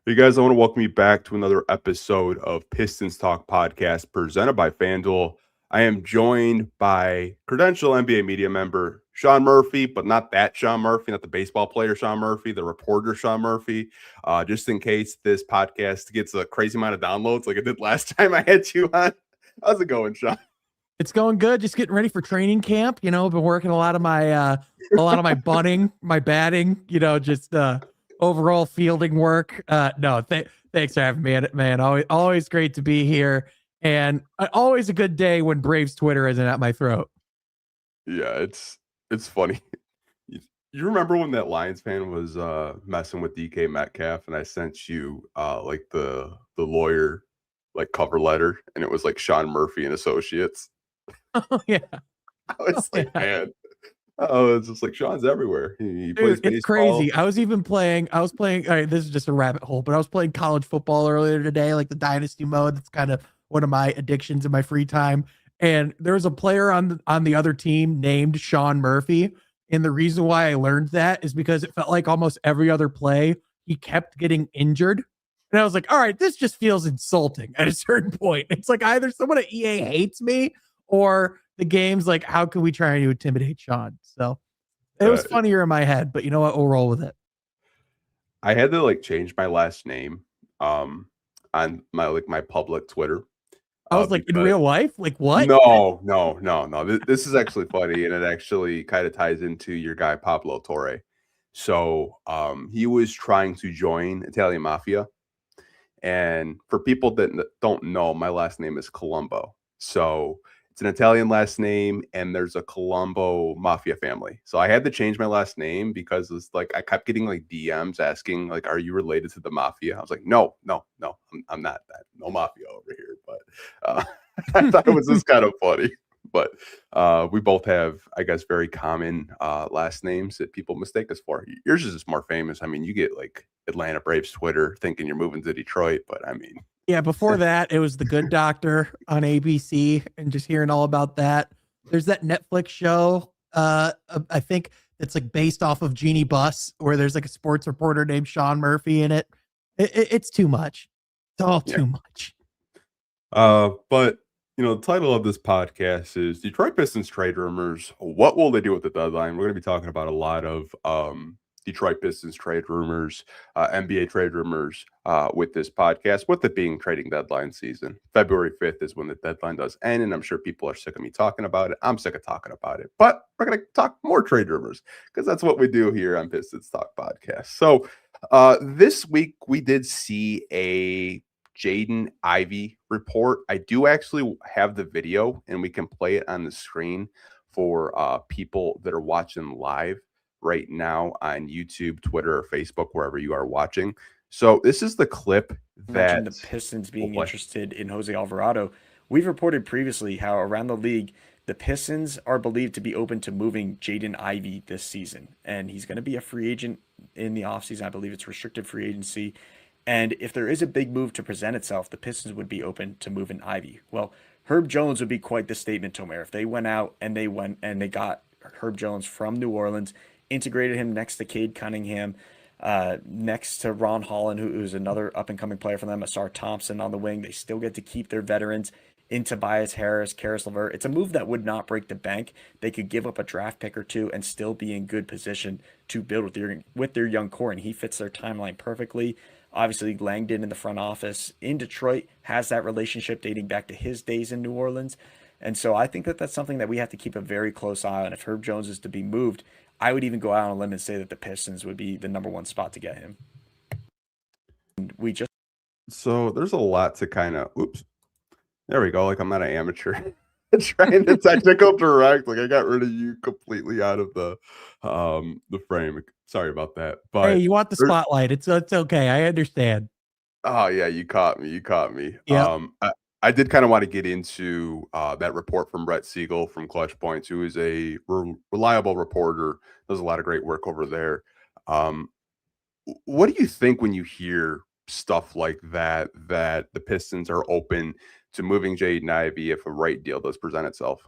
Hey guys, I want to welcome you back to another episode of Pistons Talk Podcast presented by FanDuel. I am joined by credential NBA media member Sean Murphy, but not that Sean Murphy, not the baseball player Sean Murphy, the reporter Sean Murphy. Just in case this podcast gets a crazy amount of downloads like it did last time I had you on. How's it going, Sean? It's going good. Just getting ready for training camp. I've been working a lot of my bunting, my batting, just overall fielding work. No, thanks for having me, man. Always great to be here. And always a good day when Braves Twitter isn't at my throat. Yeah, it's funny. You remember when that Lions fan was messing with DK Metcalf and I sent you like the lawyer like cover letter and it was like Sean Murphy and Associates. Oh yeah. I was like, Yeah. man. Oh, it's just like Sean's everywhere. He plays Dude, it's baseball. crazy. I was playing, all right, this is just a rabbit hole, but I was playing college football earlier today, like the dynasty mode. That's kind of one of my addictions in my free time. And there was a player on the other team named Sean Murphy. And the reason why I learned that is because it felt like almost every other play, he kept getting injured. And I was like, all right, this just feels insulting at a certain point. It's like either someone at EA hates me or the game's like, how can we try to intimidate Sean? So it was funnier in my head, but you know what? We'll roll with it. I had to like change my last name on my public Twitter. I was like, in real life? Like what? No. This is actually funny, and it actually kind of ties into your guy Pablo Torre. So he was trying to join Italian Mafia. And for people that don't know, my last name is Colombo. So it's an Italian last name, and there's a Colombo mafia family. So I had to change my last name because it's like I kept getting like DMs asking, like, "Are you related to the mafia?" I was like, "No, I'm not that. No mafia over here." But I thought it was just kind of funny. But we both have, I guess, very common last names that people mistake us for. Yours is just more famous. I mean, you get like Atlanta Braves Twitter thinking you're moving to Detroit, but I mean, Yeah, before that, it was The Good Doctor on ABC and just hearing all about that. There's that Netflix show, I think it's like based off of Jeannie Buss, where there's like a sports reporter named Sean Murphy in it. It's too much. It's all too much. But the title of this podcast is Detroit Pistons trade rumors. What will they do with the deadline? We're going to be talking about a lot of Detroit Pistons trade rumors, NBA trade rumors with this podcast, with it being trading deadline season. February 5th is when the deadline does end, and I'm sure people are sick of me talking about it. I'm sick of talking about it, but we're going to talk more trade rumors because that's what we do here on Pistons Talk Podcast. So this week we did see a Jaden Ivey report. I do actually have the video, and we can play it on the screen for people that are watching live right now on YouTube, Twitter, or Facebook, wherever you are watching. So this is the clip that mentioned the Pistons being interested in Jose Alvarado. We've reported previously how around the league, the Pistons are believed to be open to moving Jaden Ivey this season. And he's going to be a free agent in the offseason. I believe it's restricted free agency. And if there is a big move to present itself, the Pistons would be open to moving Ivey. Well, Herb Jones would be quite the statement, Tomer. If they went out and they got Herb Jones from New Orleans, integrated him next to Cade Cunningham, next to Ron Holland, who's another up-and-coming player for them, Asar Thompson on the wing. They still get to keep their veterans in Tobias Harris, Karis LeVert. It's a move that would not break the bank. They could give up a draft pick or two and still be in good position to build with their young core, and he fits their timeline perfectly. Obviously, Langdon in the front office in Detroit has that relationship dating back to his days in New Orleans. And so I think that that's something that we have to keep a very close eye on. If Herb Jones is to be moved, I would even go out on a limb and say that the Pistons would be the number one spot to get him. And so there's a lot to kind of, there we go. Like I'm not an amateur trying to technical direct. Like I got rid of you completely out of the frame. Sorry about that. But hey, you want the spotlight. It's okay. I understand. Oh yeah, you caught me. Yeah. I did kind of want to get into that report from Brett Siegel from Clutch Points, who is a reliable reporter, does a lot of great work over there. What do you think when you hear stuff like that the Pistons are open to moving Jaden Ivey if a right deal does present itself?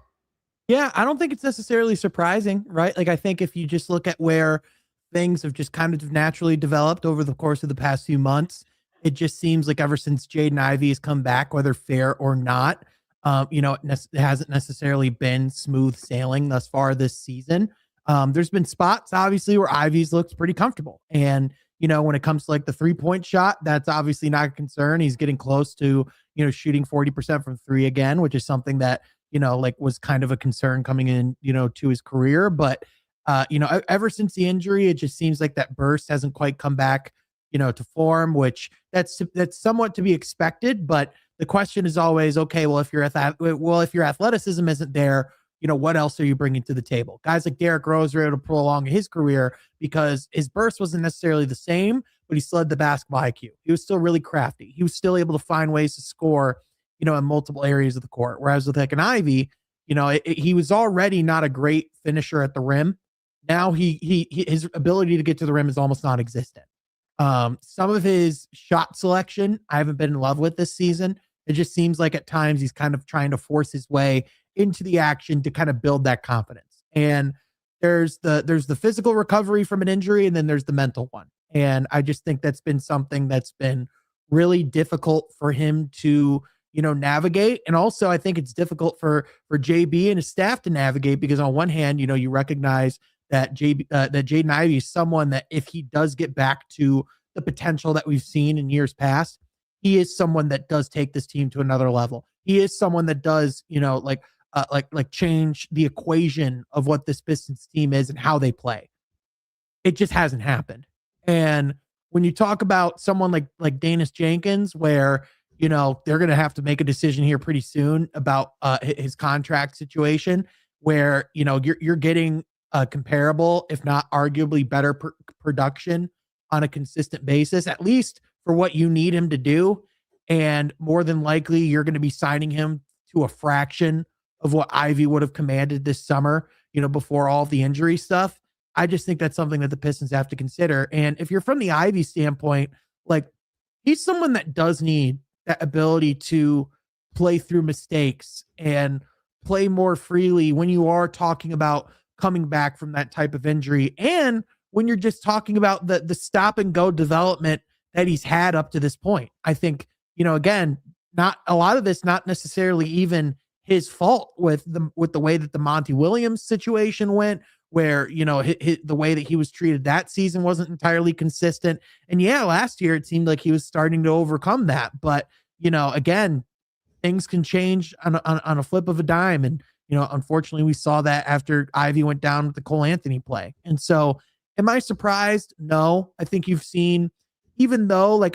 Yeah, I don't think it's necessarily surprising, right? Like I think if you just look at where things have just kind of naturally developed over the course of the past few months, it just seems like ever since Jaden Ivey has come back, whether fair or not, it hasn't necessarily been smooth sailing thus far this season. There's been spots, obviously, where Ivey's looks pretty comfortable. And, when it comes to like the 3-point shot, that's obviously not a concern. He's getting close to, shooting 40% from three again, which is something that, was kind of a concern coming in, to his career. But, ever since the injury, it just seems like that burst hasn't quite come back, to form, which that's somewhat to be expected. But the question is always, okay, well, if your athleticism isn't there, what else are you bringing to the table? Guys like Derrick Rose were able to prolong his career because his burst wasn't necessarily the same, but he still had the basketball IQ. He was still really crafty. He was still able to find ways to score, in multiple areas of the court. Whereas with like an Ivy, he was already not a great finisher at the rim. Now his ability to get to the rim is almost non-existent. Some of his shot selection, I haven't been in love with this season. It just seems like at times he's kind of trying to force his way into the action to kind of build that confidence. And there's the physical recovery from an injury, and then there's the mental one. And I just think that's been something that's been really difficult for him to, navigate. And also I think it's difficult for JB and his staff to navigate, because on one hand, you recognize that Jaden Ivey is someone that if he does get back to the potential that we've seen in years past, he is someone that does take this team to another level. He is someone that does, change the equation of what this Pistons team is and how they play. It just hasn't happened. And when you talk about someone like Danis Jenkins, where, they're going to have to make a decision here pretty soon about his contract situation, where, you're getting comparable, if not arguably better production on a consistent basis, at least for what you need him to do. And more than likely, you're going to be signing him to a fraction of what Ivy would have commanded this summer, before all of the injury stuff. I just think that's something that the Pistons have to consider. And if you're from the Ivy standpoint, like, he's someone that does need that ability to play through mistakes and play more freely when you are talking about coming back from that type of injury. And when you're just talking about the stop and go development that he's had up to this point. I think, again, not a lot of this, not necessarily even his fault with the way that the Monty Williams situation went, where, the way that he was treated that season wasn't entirely consistent. And yeah, last year it seemed like he was starting to overcome that. But, again, things can change on a flip of a dime. And, unfortunately, we saw that after Ivy went down with the Cole Anthony play. And so, am I surprised? No. I think you've seen, even though, like,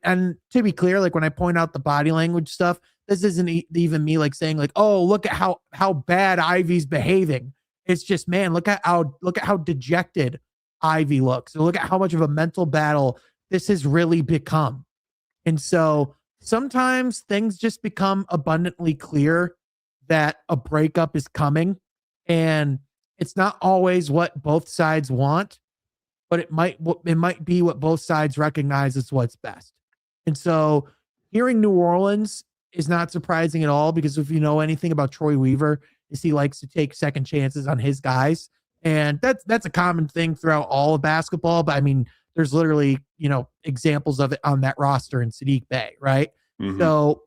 and to be clear, like, when I point out the body language stuff, this isn't even me like saying like, oh, look at how bad Ivy's behaving. It's just, man, look at how dejected Ivy looks. So look at how much of a mental battle this has really become. And so sometimes things just become abundantly clear that a breakup is coming, and it's not always what both sides want, but it might be what both sides recognize as what's best. And so hearing New Orleans is not surprising at all, because if you know anything about Troy Weaver, is he likes to take second chances on his guys. And that's a common thing throughout all of basketball. But I mean, there's literally, examples of it on that roster in Sadiq Bey, right? Mm-hmm. So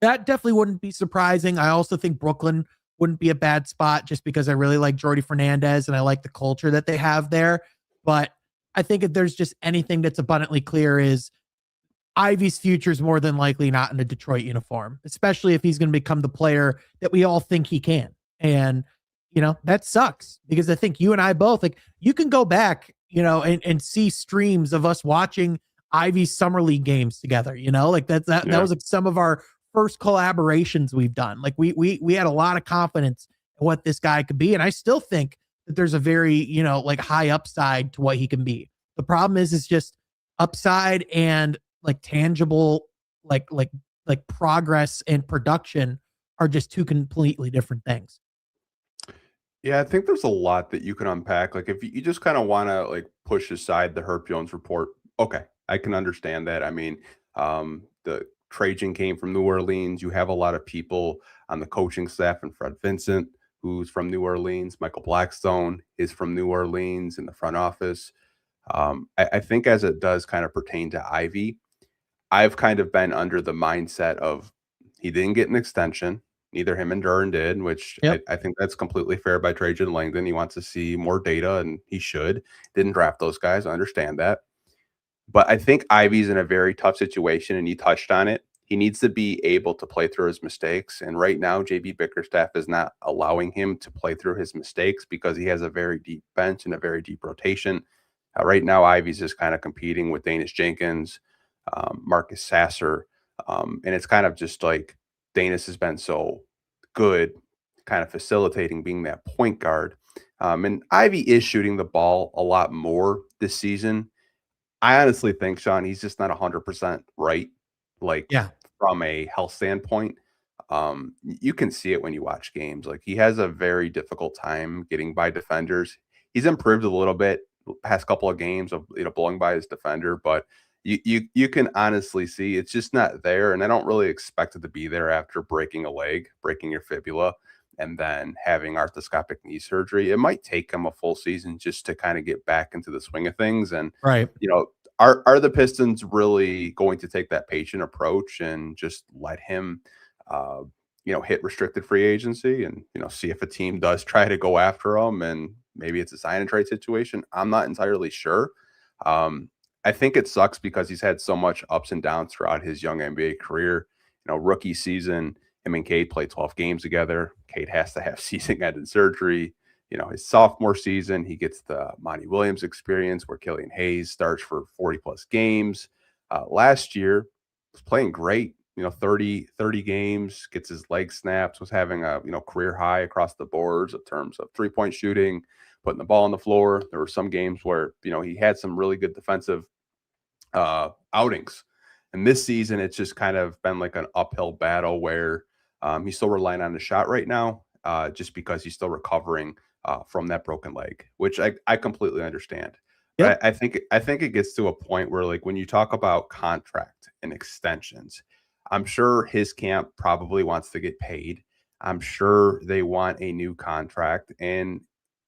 that definitely wouldn't be surprising. I also think Brooklyn wouldn't be a bad spot, just because I really like Jordy Fernandez and I like the culture that they have there. But I think if there's just anything that's abundantly clear, is Ivy's future is more than likely not in a Detroit uniform, especially if he's going to become the player that we all think he can. And, that sucks, because I think you and I both, like, you can go back, and see streams of us watching Ivy's summer league games together, like that was like some of our first collaborations we've done. Like we had a lot of confidence in what this guy could be. And I still think that there's a very, like, high upside to what he can be. The problem is just upside and like tangible, like progress and production are just two completely different things. Yeah, I think there's a lot that you can unpack. Like, if you just kind of want to like push aside the Herb Jones report, okay, I can understand that. I mean, the Trajan came from New Orleans. You have a lot of people on the coaching staff, and Fred Vincent, who's from New Orleans. Michael Blackstone is from New Orleans in the front office. I think as it does kind of pertain to Ivy, I've kind of been under the mindset of he didn't get an extension. Neither him and Duran did, which Yep. I think that's completely fair by Trajan Langdon. He wants to see more data, and he should. Didn't draft those guys. I understand that. But I think Ivy's in a very tough situation, and you touched on it. He needs to be able to play through his mistakes. And right now, JB Bickerstaff is not allowing him to play through his mistakes because he has a very deep bench and a very deep rotation. Right now, Ivy's just kind of competing with Danish Jenkins, Marcus Sasser. And it's kind of just like Danis has been so good, kind of facilitating, being that point guard. And Ivy is shooting the ball a lot more this season. I honestly think, Sean, he's just not 100% right, like Yeah. from a health standpoint. You can see it when you watch games. Like he has a very difficult time getting by defenders. He's improved a little bit past couple of games of blowing by his defender, but you can honestly see it's just not there. And I don't really expect it to be there after breaking a leg, breaking your fibula, and then having arthroscopic knee surgery. It might take him a full season just to kind of get back into the swing of things. And Right. are the Pistons really going to take that patient approach and just let him, hit restricted free agency and, see if a team does try to go after him and maybe it's a sign and trade situation? I'm not entirely sure. I think it sucks because he's had so much ups and downs throughout his young NBA career. Rookie season, him and Cade played 12 games together. Cade has to have season-ending surgery. His sophomore season, he gets the Monty Williams experience where Killian Hayes starts for 40-plus games. Last year, was playing great, 30 games, gets his leg snaps, was having a, career high across the boards in terms of three-point shooting, putting the ball on the floor. There were some games where, he had some really good defensive outings. And this season, it's just kind of been like an uphill battle where he's still relying on the shot right now, just because he's still recovering from that broken leg, which I completely understand. Yep. But I think it gets to a point where, like, when you talk about contract and extensions, I'm sure his camp probably wants to get paid. I'm sure they want a new contract, and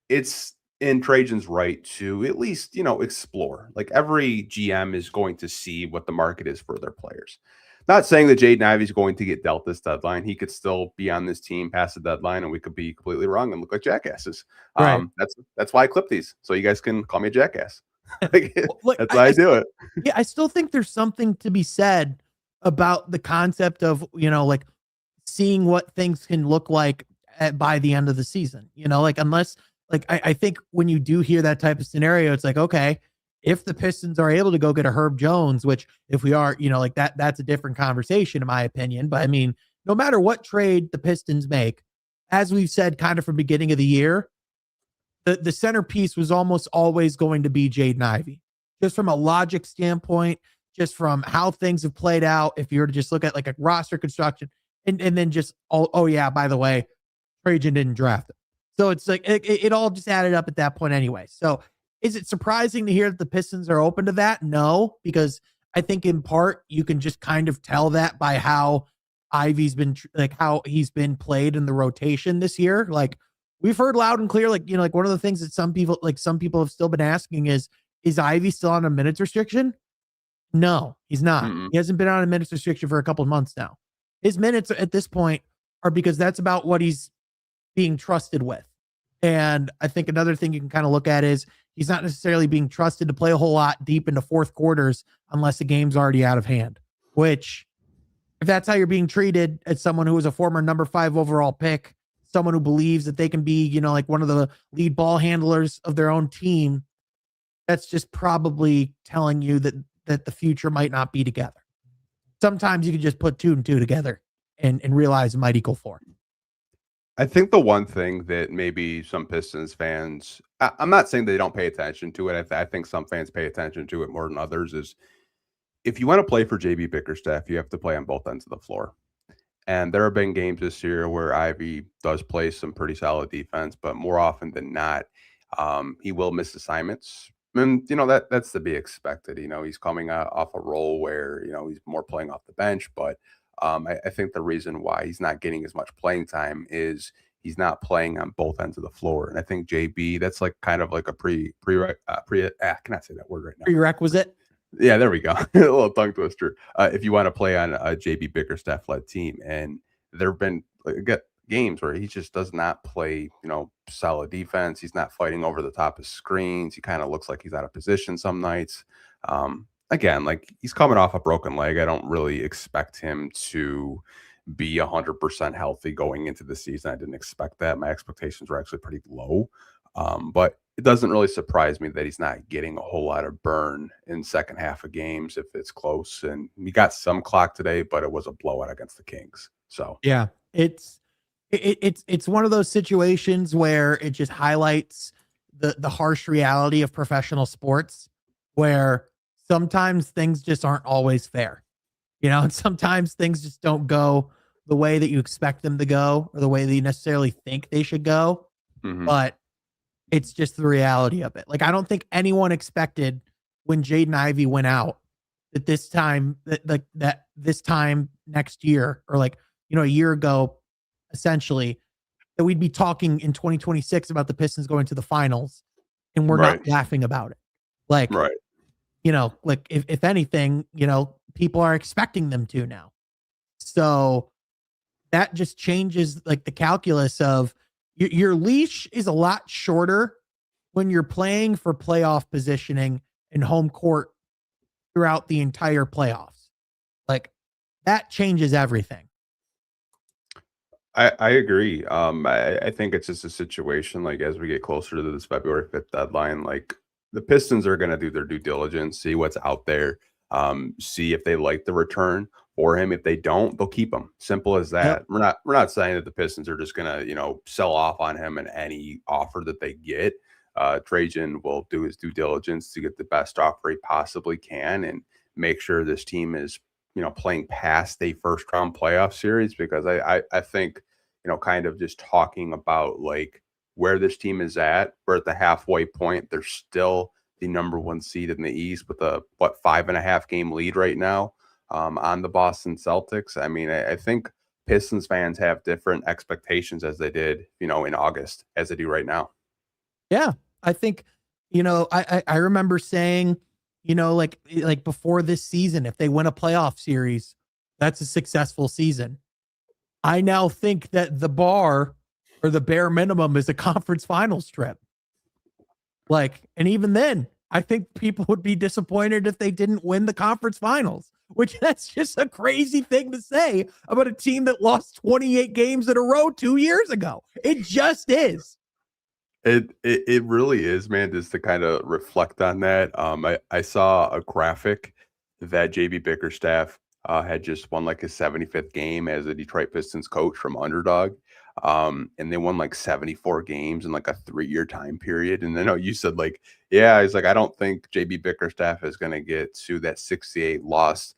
it's in Trajan's right to at least, explore. Like every GM is going to see what the market is for their players. Not saying that Jaden Ivey is going to get dealt this deadline. He could still be on this team past the deadline, and we could be completely wrong and look like jackasses. Right. That's why I clip these, so you guys can call me a jackass. That's why I do it. Yeah, I still think there's something to be said about the concept of, like seeing what things can look like by the end of the season. Unless I think when you do hear that type of scenario, it's like, okay, if the Pistons are able to go get a Herb Jones, which if we are, that's a different conversation in my opinion. But I mean, no matter what trade the Pistons make, as we've said kind of from beginning of the year, the centerpiece was almost always going to be Jaden Ivey. Just from a logic standpoint, just from how things have played out, if you were to just look at like a roster construction and then just, oh yeah, by the way, Trajan didn't draft it. So it's like, it all just added up at that point anyway. So is it surprising to hear that the Pistons are open to that? No, because I think in part you can just kind of tell that by how Ivy's been how he's been played in the rotation this year. Like we've heard loud and clear, like one of the things that some people have still been asking is Ivy still on a minutes restriction? No, he's not. Mm-mm. He hasn't been on a minutes restriction for a couple of months now. His minutes at this point are because that's about what he's being trusted with. And I think another thing you can kind of look at is he's not necessarily being trusted to play a whole lot deep into fourth quarters unless the game's already out of hand, which if that's how you're being treated as someone who was a former number 5 overall pick, someone who believes that they can be, like one of the lead ball handlers of their own team, that's just probably telling you that the future might not be together. Sometimes you can just put 2 and 2 together and realize it might equal 4. I think the one thing that maybe some Pistons fans, I'm not saying they don't pay attention to it. I think some fans pay attention to it more than others, is if you want to play for JB Bickerstaff, you have to play on both ends of the floor. And there have been games this year where Ivy does play some pretty solid defense, but more often than not, he will miss assignments. And, that's to be expected. He's coming off a role where, he's more playing off the bench. But I think the reason why he's not getting as much playing time is he's not playing on both ends of the floor. And I think JB, that's like kind of like a I cannot say that word right now. Prerequisite. Yeah, there we go. A little tongue twister. If you want to play on a JB Bickerstaff led team, and there have been games where he just does not play, solid defense. He's not fighting over the top of screens. He kind of looks like he's out of position some nights. Again, like he's coming off a broken leg. I don't really expect him to be 100% healthy going into the season. I didn't expect that. My expectations were actually pretty low. But it doesn't really surprise me that he's not getting a whole lot of burn in second half of games if it's close. And he got some clock today, but it was a blowout against the Kings. So yeah, it's one of those situations where it just highlights the harsh reality of professional sports, where sometimes things just aren't always fair, and sometimes things just don't go the way that you expect them to go or the way that you necessarily think they should go. But it's just the reality of it. Like, I don't think anyone expected when Jaden Ivey went out that this time that this time next year, or a year ago, essentially, that we'd be talking in 2026 about the Pistons going to the finals, and we're not laughing about it. If anything, people are expecting them to now. So that just changes the calculus of your leash is a lot shorter when you're playing for playoff positioning and home court throughout the entire playoffs. That changes everything. I agree. I think it's just a situation as we get closer to this February 5th deadline, the Pistons are going to do their due diligence, see what's out there, see if they like the return for him. If they don't, they'll keep him. Simple as that. Yep. We're not saying that the Pistons are just going to, sell off on him in any offer that they get. Trajan will do his due diligence to get the best offer he possibly can and make sure this team is, playing past a first round playoff series, because I think, kind of just talking about where this team is at, we're at the halfway point. They're still the number one seed in the East with a 5.5 game lead right now on the Boston Celtics. I mean, I think Pistons fans have different expectations as they did, in August as they do right now. Yeah, I think, I remember saying, before this season, if they win a playoff series, that's a successful season. I now think that the bar or the bare minimum is a conference finals trip. And even then, I think people would be disappointed if they didn't win the conference finals, which that's just a crazy thing to say about a team that lost 28 games in a row 2 years ago. It just is. It really is, man, just to kind of reflect on that. I saw a graphic that JB Bickerstaff had just won his 75th game as a Detroit Pistons coach from Underdog. And they won 74 games in a 3-year time period. And then you said he's I don't think JB Bickerstaff is going to get to that 68 loss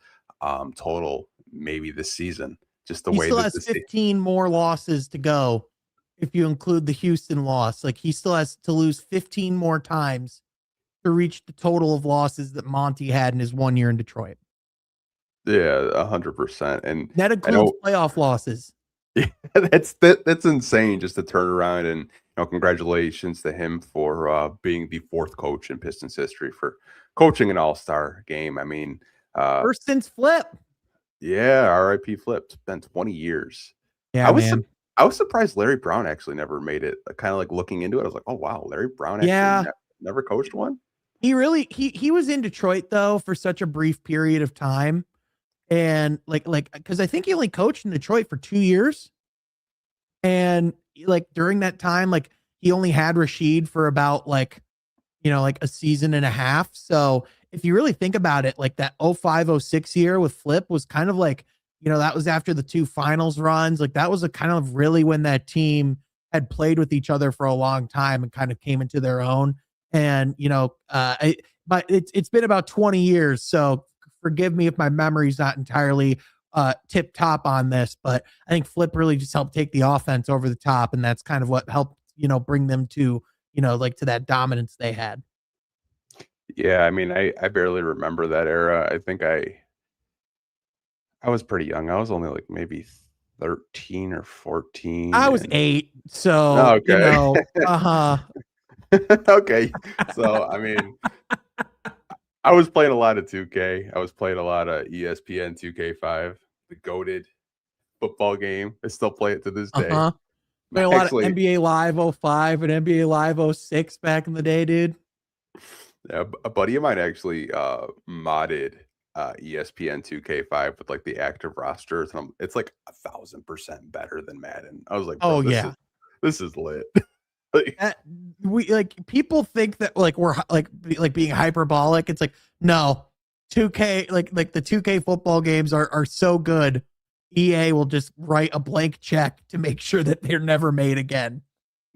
total maybe this season. Just the way that has 15 more losses to go. If you include the Houston loss, he still has to lose 15 more times to reach the total of losses that Monty had in his 1 year in Detroit. Yeah, 100%. And that includes playoff losses. Yeah, that's insane just to turn around. And congratulations to him for being the 4th coach in Pistons history for coaching an all-star game. I mean, first since Flip. Yeah, RIP Flip. It's been 20 years. Yeah, I was surprised Larry Brown actually never made it. Kind of looking into it, I was like, oh wow, Larry Brown actually never coached one. He was in Detroit though for such a brief period of time, and because I think he only coached in Detroit for 2 years, and during that time, he only had Rashid for about a season and a half. So if you really think about it, that 05-06 year with Flip was kind of that was after the 2 finals runs. That was a kind of really when that team had played with each other for a long time and kind of came into their own. And, but it's been about 20 years. So forgive me if my memory's not entirely tip top on this, but I think Flip really just helped take the offense over the top. And that's kind of what helped, bring them to, to that dominance they had. Yeah. I mean, I barely remember that era. I think I was pretty young. I was only maybe 13 or 14. I was and- 8, so Oh, you okay. know, Okay. So, I mean, I was playing a lot of 2K. I was playing a lot of ESPN 2K5, the goated football game. I still play it to this day. Play a lot of Actually, NBA Live 05 and NBA Live 06 back in the day, dude. yeah, a buddy of mine actually modded ESPN 2K5 with like the active rosters, and it's like 1,000% better than Madden. I was like, bro, Oh yeah. this is lit. We like people think that like we're like being hyperbolic. It's like no, 2K like the 2K football games are so good. EA will just write a blank check to make sure that they're never made again.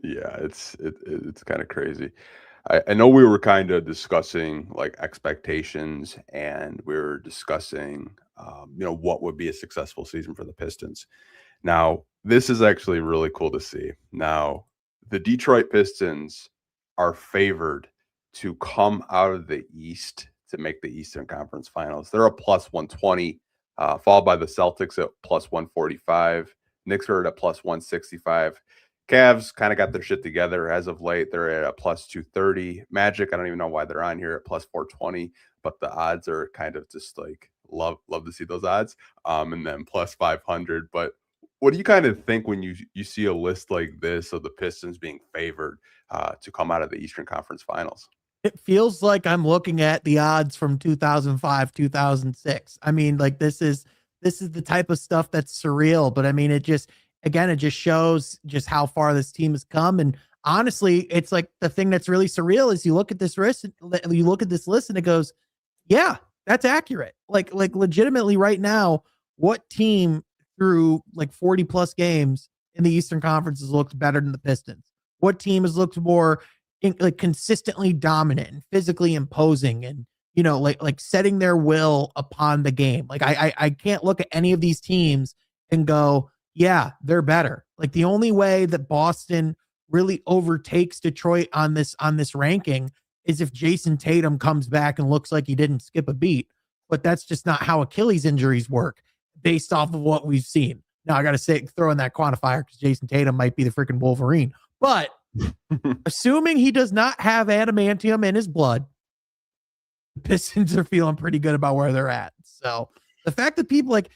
Yeah, it's kind of crazy. I know we were kind of discussing like expectations, and we were discussing what would be a successful season for the Pistons. Now, this is actually really cool to see. Now, the Detroit Pistons are favored to come out of the East to make the Eastern Conference Finals. They're a plus 120, followed by the Celtics at plus 145. Knicks are at a plus 165. Cavs kind of got their shit together as of late. They're at a plus 230. Magic, I don't even know why they're on here at plus 420, but the odds are kind of just like love to see those odds. And then plus 500. But what do you kind of think when you see a list like this of the Pistons being favored to come out of the Eastern Conference Finals? It feels like I'm looking at the odds from 2005, 2006. I mean, like this is the type of stuff that's surreal, but I mean, it just shows just how far this team has come. And honestly, it's like the thing that's really surreal is you look at this list and it goes, yeah, that's accurate. Like legitimately right now, what team through like 40 plus games in the Eastern Conference has looked better than the Pistons? What team has looked more like consistently dominant and physically imposing and, you know, like setting their will upon the game? Like I can't look at any of these teams and go, yeah, they're better. Like the only way that Boston really overtakes Detroit on this ranking is if Jason Tatum comes back and looks like he didn't skip a beat. But that's just not how Achilles injuries work based off of what we've seen. Now I got to throw in that quantifier because Jason Tatum might be the freaking Wolverine. But assuming he does not have adamantium in his blood, the Pistons are feeling pretty good about where they're at. So the fact that people like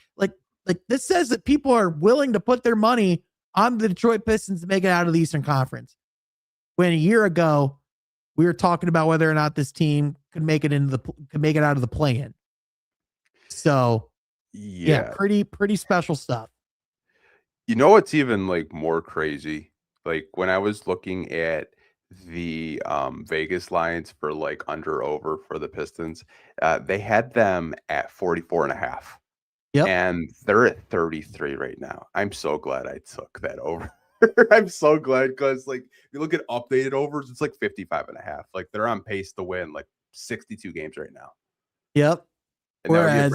this says that people are willing to put their money on the Detroit Pistons to make it out of the Eastern Conference. When a year ago we were talking about whether or not this team could make it out of the play-in. So yeah, pretty special stuff. You know what's even like more crazy? Like when I was looking at the Vegas lines for like under over for the Pistons, they had them at 44.5. Yep. And they're at 33 right now. I'm so glad I took that over. I'm so glad because like if you look at updated overs, it's like 55.5. Like they're on pace to win like 62 games right now. Yep. And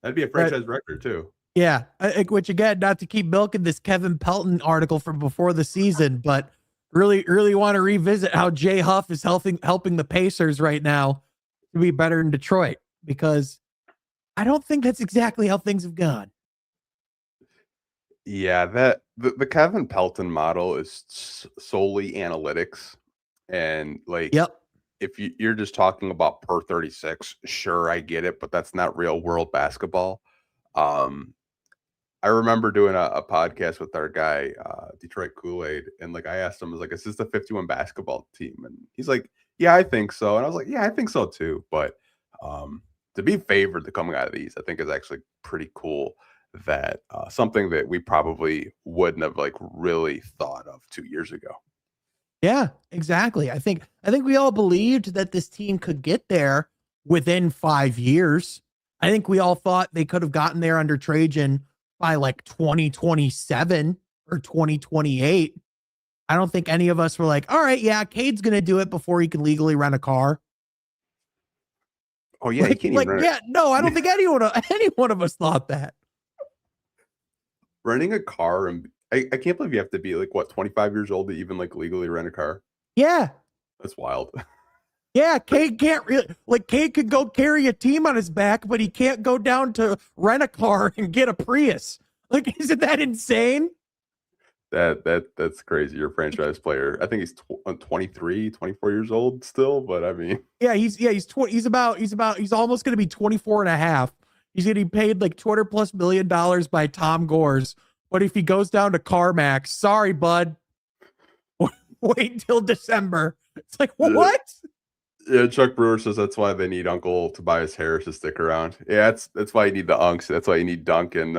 that'd be a franchise record too. Yeah, which again, not to keep milking this Kevin Pelton article from before the season, but really want to revisit how Jay Huff is helping the Pacers right now to be better in Detroit, because I don't think that's exactly how things have gone. Yeah, that the Kevin Pelton model is solely analytics, and like, Yep. If you're just talking about per 36, sure, I get it, but that's not real world basketball. I remember doing a podcast with our guy, Detroit Kool-Aid, and like I asked him, I was like, is this the 51 basketball team? And he's like, yeah, I think so. And I was like, yeah, I think so too. But to be favored to coming out of these, I think is actually pretty cool. That something that we probably wouldn't have like really thought of 2 years ago. Yeah, exactly. I think we all believed that this team could get there within 5 years. I think we all thought they could have gotten there under Trajan by like 2027 or 2028. I don't think any of us were like, all right, yeah, Cade's going to do it before he can legally rent a car. Oh yeah, no, I don't think any one of us thought that. Renting a car, and I can't believe you have to be like, what, 25 years old to even like legally rent a car? Yeah. That's wild. Yeah, Cade can't really, like, Cade could go carry a team on his back, but he can't go down to rent a car and get a Prius. Like, isn't that insane? That's crazy. Your franchise player. I think he's 23, 24 years old still, but I mean, He's 20. He's almost going to be 24 and a half. He's going to be paid like $200+ million by Tom Gores. But if he goes down to CarMax, sorry, bud. Wait until December. It's like, what? Yeah, Chuck Brewer says that's why they need Uncle Tobias Harris to stick around. Yeah, that's why you need the Unks. That's why you need Dunk and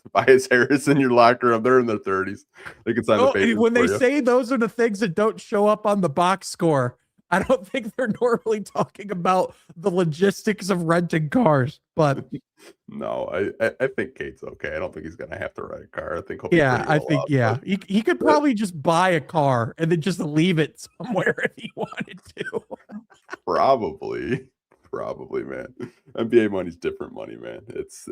Tobias Harris in your locker room. They're in their 30s. They can sign the papers when they for you. say those are the things that don't show up on the box score, I don't think they're normally talking about the logistics of renting cars. But no, I think Cade's okay. I don't think he's gonna have to rent a car. I think he'll he could probably just buy a car and then just leave it somewhere if he wanted to. Probably, man. NBA money's different money, man. It's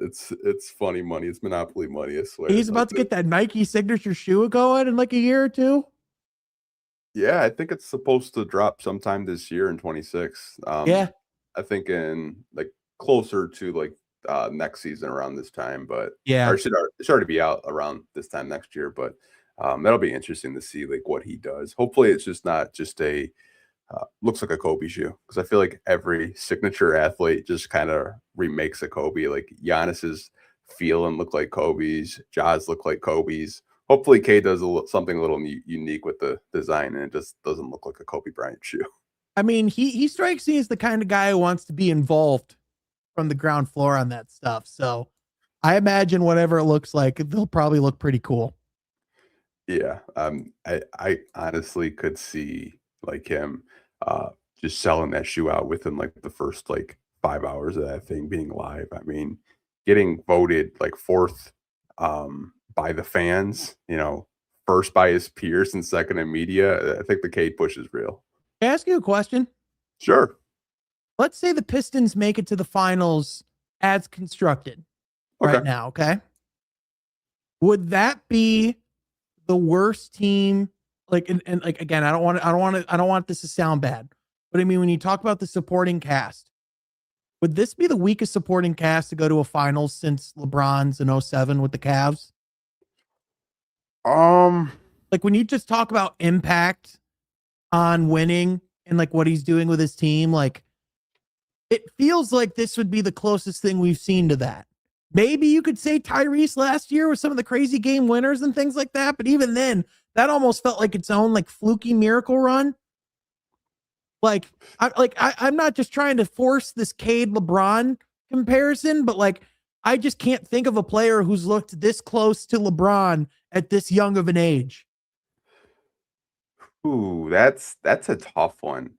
funny money. It's monopoly money. I swear. He's about to get that Nike signature shoe going in like a year or two. Yeah, I think it's supposed to drop sometime this year in 26. Yeah, I think in like closer to like next season around this time, but yeah, or it should already be out around this time next year. But that'll be interesting to see like what he does. Hopefully, it's just not just a looks like a Kobe shoe, because I feel like every signature athlete just kind of remakes a Kobe. Like Giannis's feel and look like Kobe's, Jaws look like Kobe's. Hopefully, Cade does something a little unique with the design, and it just doesn't look like a Kobe Bryant shoe. I mean, he strikes me as the kind of guy who wants to be involved from the ground floor on that stuff. So I imagine whatever it looks like, they'll probably look pretty cool. Yeah, I honestly could see like him just selling that shoe out within like the first like 5 hours of that thing being live. I mean, getting voted like fourth by the fans, first by his peers and second in media. I think the Cade push is real. Can I ask you a question? Sure. Let's say the Pistons make it to the finals as constructed right now. Okay. Would that be the worst team? Like, and like, again, I don't want this to sound bad, but I mean, when you talk about the supporting cast, would this be the weakest supporting cast to go to a finals since LeBron's in 07 with the Cavs? Like when you just talk about impact on winning and like what he's doing with his team, like it feels like this would be the closest thing we've seen to that. Maybe you could say Tyrese last year with some of the crazy game winners and things like that, but even then, that almost felt like its own like fluky miracle run. I'm not just trying to force this Cade LeBron comparison, but like I just can't think of a player who's looked this close to LeBron at this young of an age. Ooh, that's a tough one.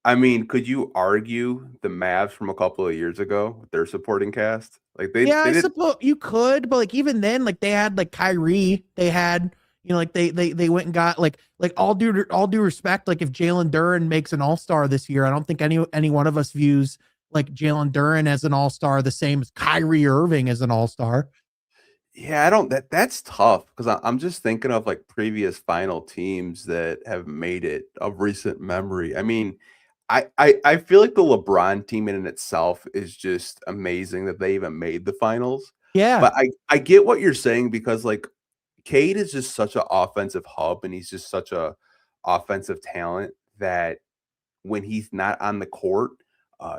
I mean, could you argue the Mavs from a couple of years ago with their supporting cast? Like I suppose you could, but like even then, like they had like Kyrie, they had like they went and got like all due respect, like if Jalen Duren makes an all-star this year, I don't think any one of us views like Jalen Duren as an all-star the same as Kyrie Irving as an all-star. Yeah, I don't. That's tough because I'm just thinking of like previous final teams that have made it of recent memory. I mean, I feel like the LeBron team in itself is just amazing that they even made the finals. Yeah, but I get what you're saying because like Cade is just such an offensive hub and he's just such a offensive talent that when he's not on the court,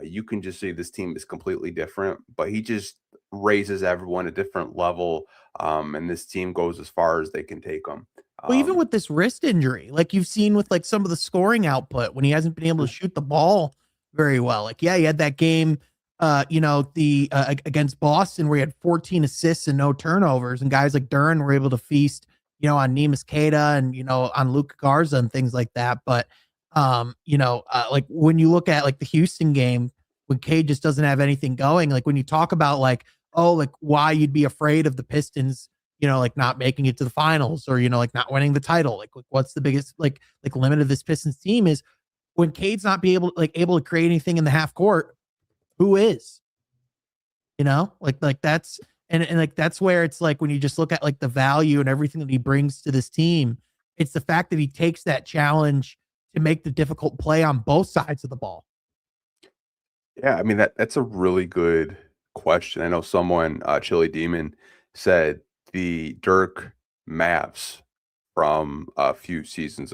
you can just see this team is completely different. But he just raises everyone a different level, and this team goes as far as they can take them. Well, even with this wrist injury, like you've seen with like some of the scoring output when he hasn't been able to shoot the ball very well. Like, yeah, he had that game, against Boston where he had 14 assists and no turnovers, and guys like Duren were able to feast, on Neemias Queta and on Luka Garza and things like that. But like when you look at like the Houston game when Cade just doesn't have anything going, like when you talk about like, oh, like why you'd be afraid of the Pistons, like not making it to the finals or, like not winning the title. Like what's the biggest like limit of this Pistons team is when Cade's not able to create anything in the half court, who is, like that's, and like, that's where it's like, when you just look at like the value and everything that he brings to this team, it's the fact that he takes that challenge to make the difficult play on both sides of the ball. Yeah, I mean that's a really good question. I know someone, Chili Demon, said the Dirk Mavs from a few seasons,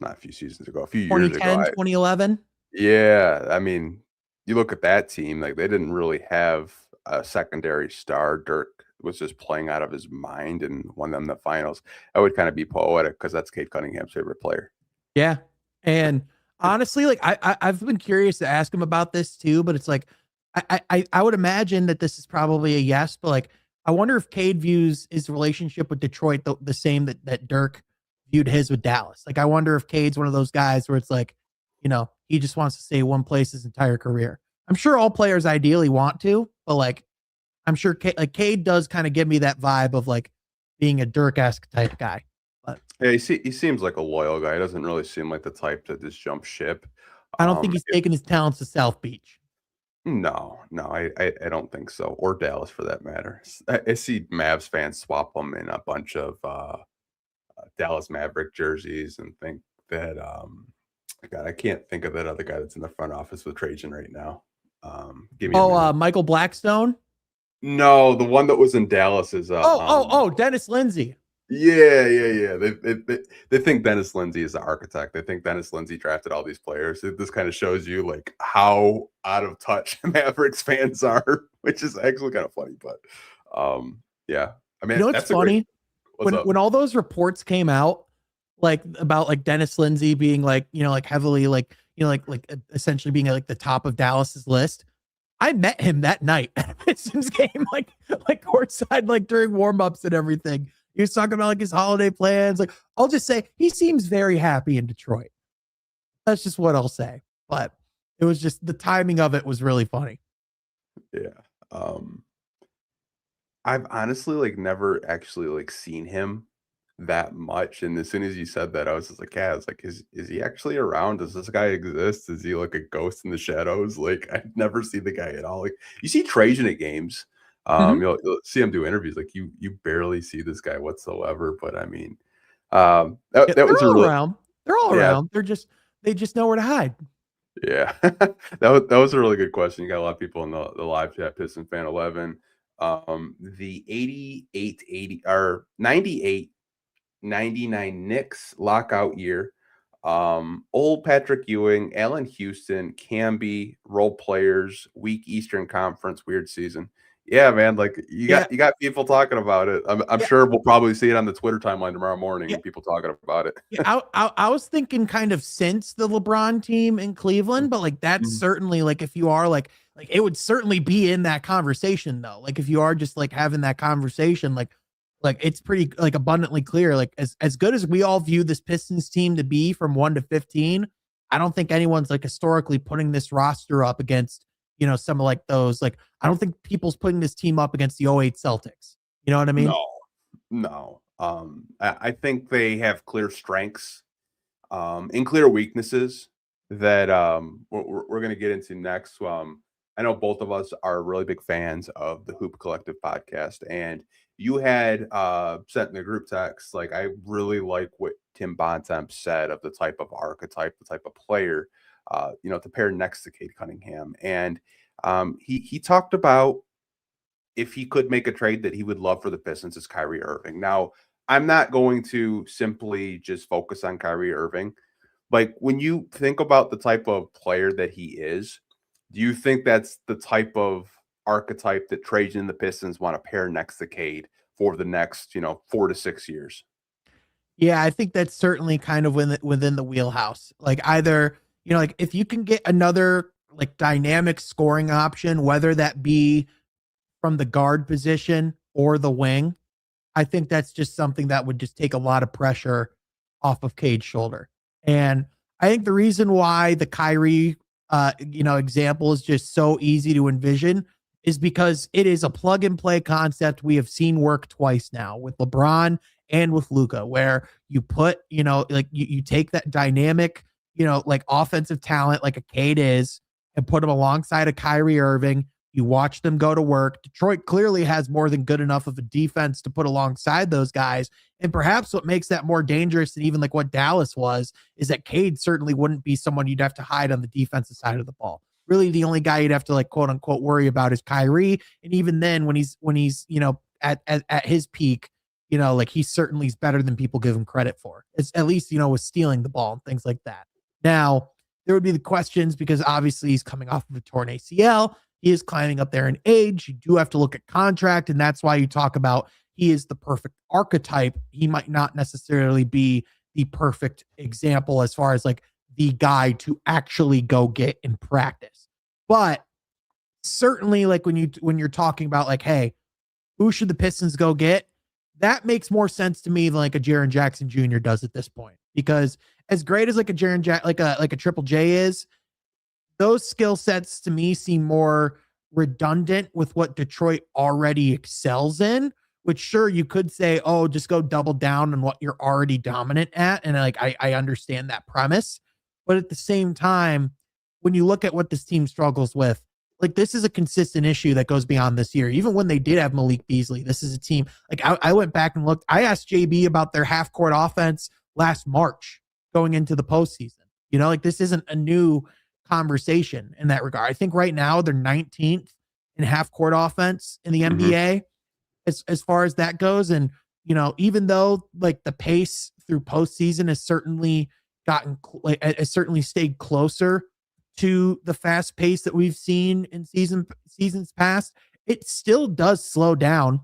not a few seasons ago, a few years ago. 2010, 2011. Yeah, I mean, you look at that team, like they didn't really have a secondary star. Dirk was just playing out of his mind and won them the finals. I would kind of be poetic because that's Cade Cunningham's favorite player. Yeah. And honestly, like I've been curious to ask him about this too, but it's like I would imagine that this is probably a yes, but like I wonder if Cade views his relationship with Detroit the same that Dirk viewed his with Dallas. Like I wonder if Cade's one of those guys where it's like, he just wants to stay one place his entire career. I'm sure all players ideally want to, but like I'm sure Cade does kind of give me that vibe of like being a Dirk-esque type guy. But Yeah, he seems like a loyal guy. He doesn't really seem like the type to just jump ship. I don't think he's taking his talents to South Beach. No, I don't think so, or Dallas for that matter. I see Mavs fans swap them in a bunch of Dallas Maverick jerseys and think that God, I can't think of that other guy that's in the front office with Trajan right now. Give me a minute. Michael Blackstone. No, the one that was in Dallas is Dennis Lindsey. Yeah. They think Dennis Lindsey is the architect. They think Dennis Lindsey drafted all these players. This kind of shows you like how out of touch Mavericks fans are, which is actually kind of funny. But yeah, I mean, It's funny when all those reports came out, like about like Dennis Lindsey being like like heavily like essentially being like the top of Dallas's list. I met him that night at a Pistons game, like courtside, like during warmups and everything. He was talking about like his holiday plans. Like, I'll just say he seems very happy in Detroit. That's just what I'll say. But it was just the timing of it was really funny. Yeah. I've honestly like never actually like seen him that much. And as soon as you said that, I was just like, yeah, it's like, is he actually around? Does this guy exist? Is he like a ghost in the shadows? Like, I never see the guy at all. Like, you see Trajan at games. You'll see him do interviews. Like you barely see this guy whatsoever. But I mean, that was around. They're all around. They just know where to hide. Yeah, that was a really good question. You got a lot of people in the live chat. Piston fan 11, the 88-80 or 98-99 Knicks lockout year. Old Patrick Ewing, Allen Houston, Camby, role players, weak Eastern Conference, weird season. Yeah, man, like you got people talking about it. I'm sure we'll probably see it on the Twitter timeline tomorrow morning. And people talking about it. Yeah, I was thinking kind of since the LeBron team in Cleveland, but like that's certainly like if you are like it would certainly be in that conversation though. Like if you are just like having that conversation, like it's pretty like abundantly clear. Like as good as we all view this Pistons team to be from 1 to 15, I don't think anyone's like historically putting this roster up against some of like those, like, I don't think people's putting this team up against the 08 Celtics. You know what I mean? No. I think they have clear strengths and clear weaknesses that we're going to get into next. I know both of us are really big fans of the Hoop Collective podcast, and you had sent in the group text, like, I really like what Tim Bontemp said of the type of archetype, the type of player, to pair next to Cade Cunningham. And he talked about if he could make a trade that he would love for the Pistons is Kyrie Irving. Now, I'm not going to simply just focus on Kyrie Irving. Like, when you think about the type of player that he is, do you think that's the type of archetype that Trajan and the Pistons want to pair next to Cade for the next, 4 to 6 years? Yeah, I think that's certainly kind of within the wheelhouse. Like either, like if you can get another like dynamic scoring option, whether that be from the guard position or the wing, I think that's just something that would just take a lot of pressure off of Cade's shoulder. And I think the reason why the Kyrie, example is just so easy to envision is because it is a plug and play concept we have seen work twice now with LeBron and with Luka, where you put, like you take that dynamic, like offensive talent like a Cade is and put them alongside a Kyrie Irving. You watch them go to work. Detroit clearly has more than good enough of a defense to put alongside those guys. And perhaps what makes that more dangerous than even like what Dallas was is that Cade certainly wouldn't be someone you'd have to hide on the defensive side of the ball. Really, the only guy you'd have to like quote unquote worry about is Kyrie. And even then, when he's at his peak, like he certainly is better than people give him credit for. It's at least, with stealing the ball and things like that. Now, there would be the questions because obviously he's coming off of a torn ACL. He is climbing up there in age. You do have to look at contract, and that's why you talk about he is the perfect archetype. He might not necessarily be the perfect example as far as like the guy to actually go get in practice. But certainly like when you're talking about like, hey, who should the Pistons go get? That makes more sense to me than like a Jaren Jackson Jr. does at this point. Because as great as like a like a Triple J is, those skill sets to me seem more redundant with what Detroit already excels in, which sure you could say, oh, just go double down on what you're already dominant at. And like I understand that premise. But at the same time, when you look at what this team struggles with, like this is a consistent issue that goes beyond this year. Even when they did have Malik Beasley, this is a team like I went back and looked. I asked JB about their half court offense last March going into the postseason. Like this isn't a new conversation in that regard. I think right now they're 19th in half court offense in the NBA as far as that goes. And, even though like the pace through postseason has certainly has certainly stayed closer to the fast pace that we've seen in seasons past, it still does slow down.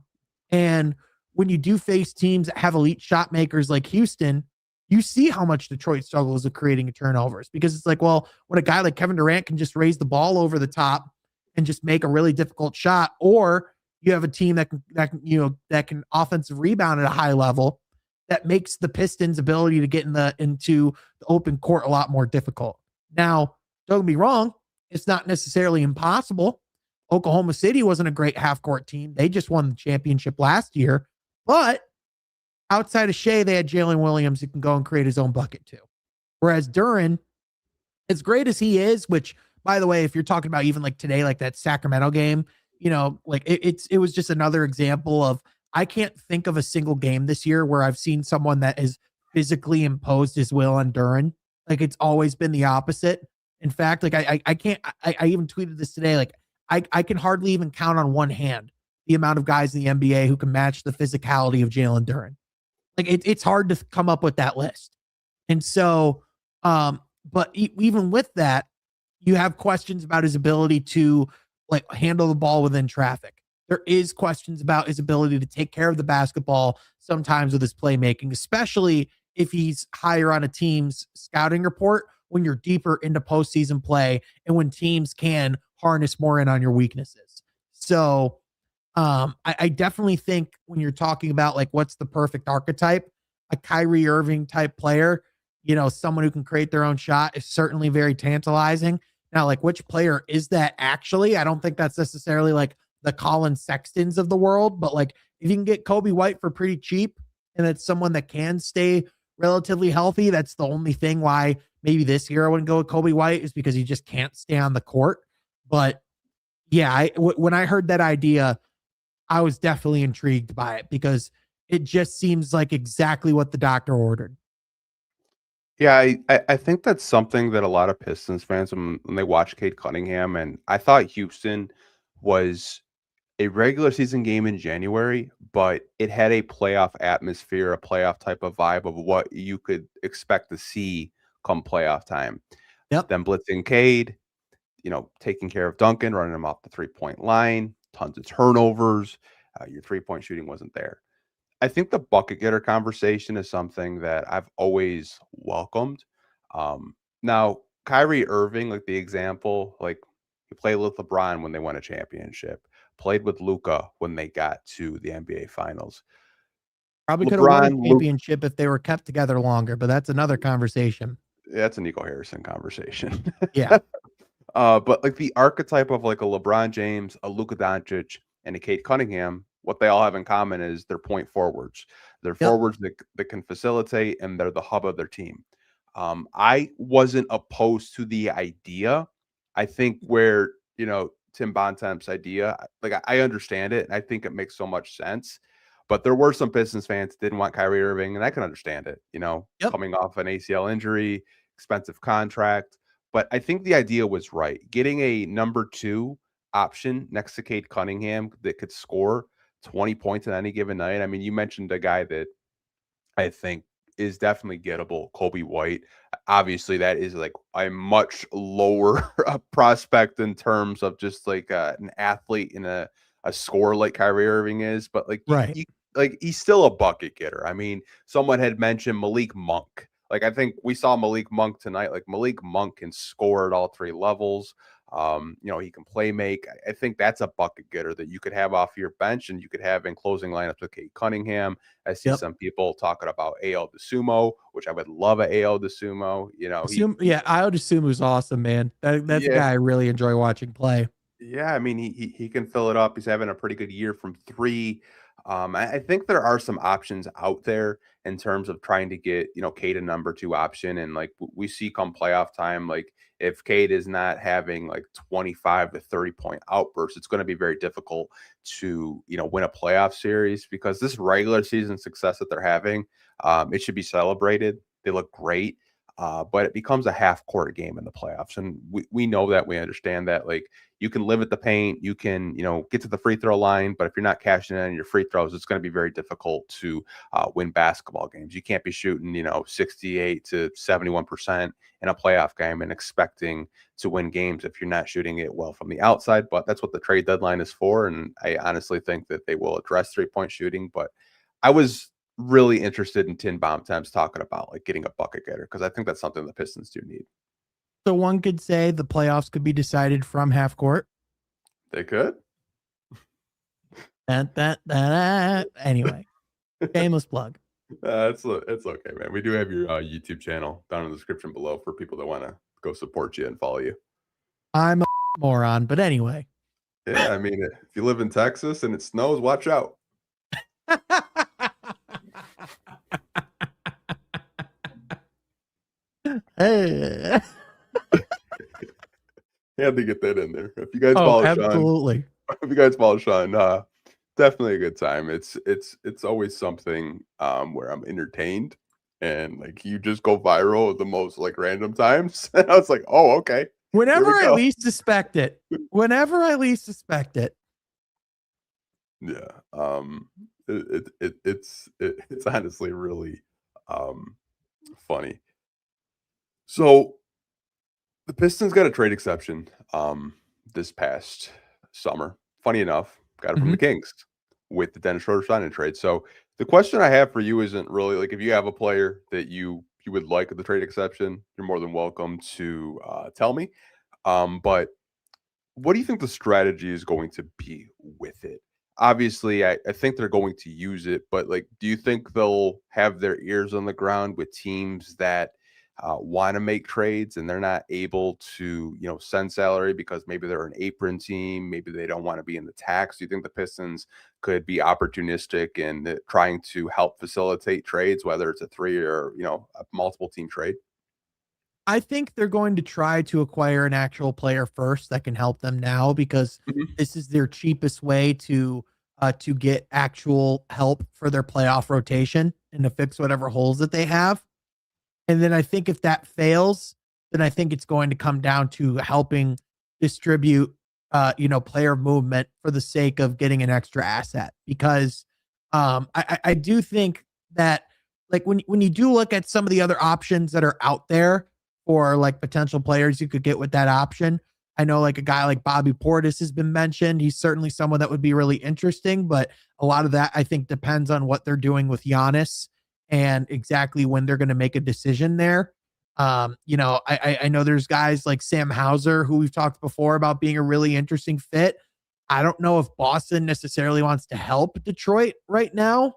And when you do face teams that have elite shot makers like Houston, you see how much Detroit struggles with creating turnovers because it's like, well, when a guy like Kevin Durant can just raise the ball over the top and just make a really difficult shot, or you have a team that can offensive rebound at a high level, that makes the Pistons' ability to get into the open court a lot more difficult. Now, don't get me wrong, it's not necessarily impossible. Oklahoma City wasn't a great half court team. They just won the championship last year, but outside of Shea, they had Jalen Williams who can go and create his own bucket too. Whereas Duren, as great as he is, which by the way, if you're talking about even like today, like that Sacramento game, like it was just another example of, I can't think of a single game this year where I've seen someone that has physically imposed his will on Duren. Like it's always been the opposite. In fact, like I can't, I even tweeted this today. Like I can hardly even count on one hand the amount of guys in the NBA who can match the physicality of Jalen Duren. Like it's hard to come up with that list. And so, but even with that, you have questions about his ability to like handle the ball within traffic. There is questions about his ability to take care of the basketball sometimes with his playmaking, especially if he's higher on a team's scouting report when you're deeper into postseason play and when teams can harness more in on your weaknesses. So I definitely think when you're talking about like what's the perfect archetype, a Kyrie Irving type player, someone who can create their own shot is certainly very tantalizing. Now, like which player is that actually? I don't think that's necessarily like the Colin Sextons of the world, but like if you can get Kobe White for pretty cheap and it's someone that can stay relatively healthy, that's the only thing why maybe this year I wouldn't go with Kobe White is because he just can't stay on the court. But yeah, when I heard that idea, I was definitely intrigued by it because it just seems like exactly what the doctor ordered. Yeah, I think that's something that a lot of Pistons fans, when they watch Cade Cunningham, and I thought Houston was a regular season game in January, but it had a playoff atmosphere, a playoff type of vibe of what you could expect to see come playoff time. Yep. Them blitzing Cade, taking care of Duncan, running him off the 3-point line, tons of turnovers. Your 3-point shooting wasn't there. I think the bucket getter conversation is something that I've always welcomed. Now, Kyrie Irving, like the example, like he played with LeBron when they won a championship, played with Luka when they got to the NBA Finals. Probably could have won a championship if they were kept together longer, but that's another conversation. That's a Nico Harrison conversation. Yeah. But like the archetype of like a LeBron James, a Luka Doncic, and a Cade Cunningham, what they all have in common is they're point forwards. They're forwards that can facilitate, and they're the hub of their team. I wasn't opposed to the idea. I think where, Tim Bontemps' idea, like I understand it, and I think it makes so much sense. But there were some Pistons fans that didn't want Kyrie Irving, and I can understand it, coming off an ACL injury, expensive contract. But I think the idea was right. Getting a number 2 option next to Cade Cunningham that could score, 20 points on any given night. I mean, you mentioned a guy that I think is definitely gettable, Kobe White. Obviously, that is like a much lower prospect in terms of just like an athlete and a scorer like Kyrie Irving is, but like Right. like he's still a bucket getter. I mean, someone had mentioned Malik Monk. Like I think we saw Malik Monk tonight. Like Malik Monk can score at all three levels. He can play make. I think that's a bucket getter that you could have off your bench and you could have in closing lineups with Cade Cunningham. I see some people talking about AL DeSumo, which I would love a AL DeSumo. Ayo DeSumo's awesome, man. That's a guy I really enjoy watching play. Yeah, I mean he can fill it up. He's having a pretty good year from three. I think there are some options out there in terms of trying to get Cade a number two option, and like we see come playoff time, like if Cade is not having like 25 to 30 point outbursts, it's going to be very difficult to win a playoff series because this regular season success that they're having, it should be celebrated. They look great. But it becomes a half court game in the playoffs. And we know that, we understand that, like you can live at the paint, you can, get to the free throw line, but if you're not cashing in on your free throws, it's going to be very difficult to win basketball games. You can't be shooting, 68 to 71% in a playoff game and expecting to win games if you're not shooting it well from the outside. But that's what the trade deadline is for. And I honestly think that they will address 3-point shooting. But I was really interested in Tin Bomb Temps talking about like getting a bucket getter because I think that's something the Pistons do need. So one could say the playoffs could be decided from half court. They could. Anyway, shameless plug. It's okay, man. We do have your YouTube channel down in the description below for people that want to go support you and follow you. I'm a moron, but anyway. Yeah, I mean, if you live in Texas and it snows, watch out. Hey. Had to get that in there. If you guys follow absolutely. Sean, if you guys follow Sean, definitely a good time. It's always something where I'm entertained and like you just go viral at the most like random times. And I was like, oh, okay. Whenever I least suspect it. Yeah. It's honestly really funny. So the Pistons got a trade exception this past summer. Funny enough, got it from the Kings with the Dennis Schroeder signing trade. So the question I have for you isn't really like if you have a player that you would like the trade exception, you're more than welcome to tell me. But what do you think the strategy is going to be with it? Obviously, I think they're going to use it, but like, do you think they'll have their ears on the ground with teams that want to make trades and they're not able to, send salary because maybe they're an apron team, maybe they don't want to be in the tax? Do you think the Pistons could be opportunistic in trying to help facilitate trades, whether it's a 3 or, a multiple team trade? I think they're going to try to acquire an actual player first that can help them now because this is their cheapest way to get actual help for their playoff rotation and to fix whatever holes that they have. And then I think if that fails, then I think it's going to come down to helping distribute, player movement for the sake of getting an extra asset. Because I do think that like when you do look at some of the other options that are out there for like potential players you could get with that option, I know like a guy like Bobby Portis has been mentioned. He's certainly someone that would be really interesting, but a lot of that I think depends on what they're doing with Giannis and exactly when they're going to make a decision there. I know there's guys like Sam Hauser who we've talked before about being a really interesting fit. I don't know if Boston necessarily wants to help Detroit right now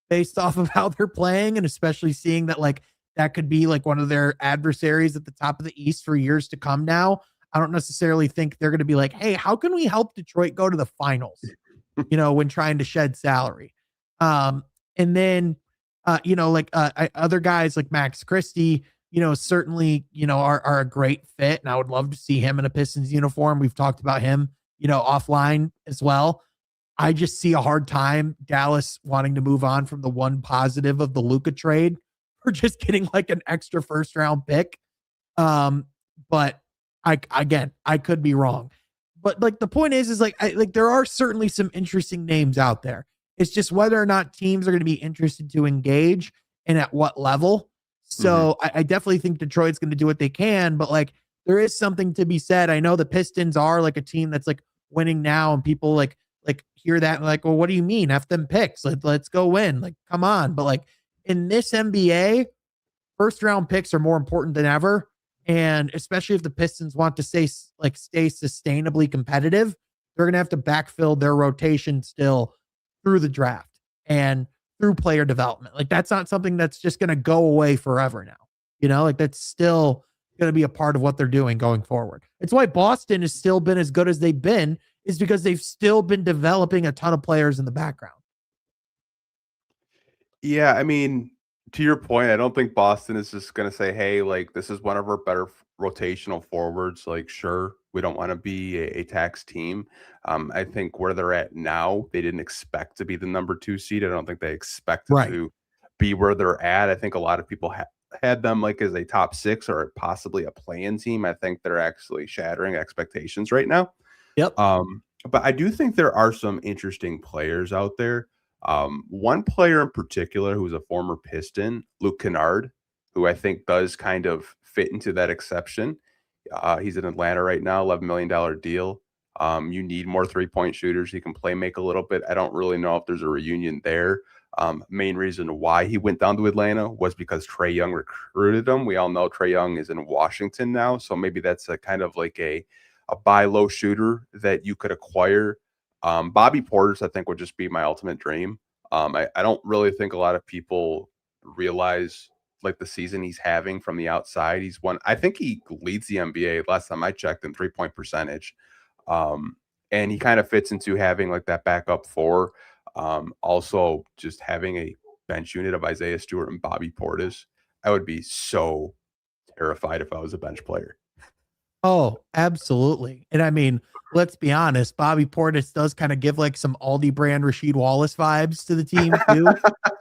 based off of how they're playing, and especially seeing that like that could be like one of their adversaries at the top of the East for years to come now. I don't necessarily think they're going to be like, hey, how can we help Detroit go to the finals, when trying to shed salary. And then, other guys like Max Christie, certainly, are a great fit. And I would love to see him in a Pistons uniform. We've talked about him, offline as well. I just see a hard time Dallas wanting to move on from the one positive of the Luka trade or just getting like an extra first round pick. But I could be wrong. But like the point is like there are certainly some interesting names out there. It's just whether or not teams are going to be interested to engage and at what level. So I definitely think Detroit's going to do what they can, but like there is something to be said. I know the Pistons are like a team that's like winning now, and people like hear that and like, well, what do you mean? F them picks. Let's go win. Like, come on. But like in this NBA, first round picks are more important than ever. And especially if the Pistons want to stay sustainably competitive, they're going to have to backfill their rotation still through the draft and through player development. Like that's not something that's just going to go away forever now. You know, like that's still going to be a part of what they're doing going forward. It's why Boston has still been as good as they've been, is because they've still been developing a ton of players in the background. Yeah, I mean, to your point, I don't think Boston is just gonna say, "Hey, like this is one of our better rotational forwards." Like, sure, we don't want to be a tax team. I think where they're at now, they didn't expect to be the number 2 seed. I don't think they expected Right. to be where they're at. I think a lot of people had them like as a top 6 or possibly a play-in team. I think they're actually shattering expectations right now. Yep. But I do think there are some interesting players out there. One player in particular who's a former Piston, Luke Kennard, who I think does kind of fit into that exception. He's in Atlanta right now, $11 million deal. You need more three-point shooters. He can play make a little bit. I don't really know if there's a reunion there. Main reason why he went down to Atlanta was because Trae Young recruited him. We all know Trae Young is in Washington now, so maybe that's a kind of like a buy low shooter that you could acquire. Bobby Portis, I think, would just be my ultimate dream. I don't really think a lot of people realize like the season he's having from the outside. I think he leads the NBA last time I checked in 3-point percentage. And he kind of fits into having like that backup 4. Also just having a bench unit of Isaiah Stewart and Bobby Portis. I would be so terrified if I was a bench player. Oh, absolutely. And I mean, let's be honest, Bobby Portis does kind of give like some Aldi brand Rasheed Wallace vibes to the team too.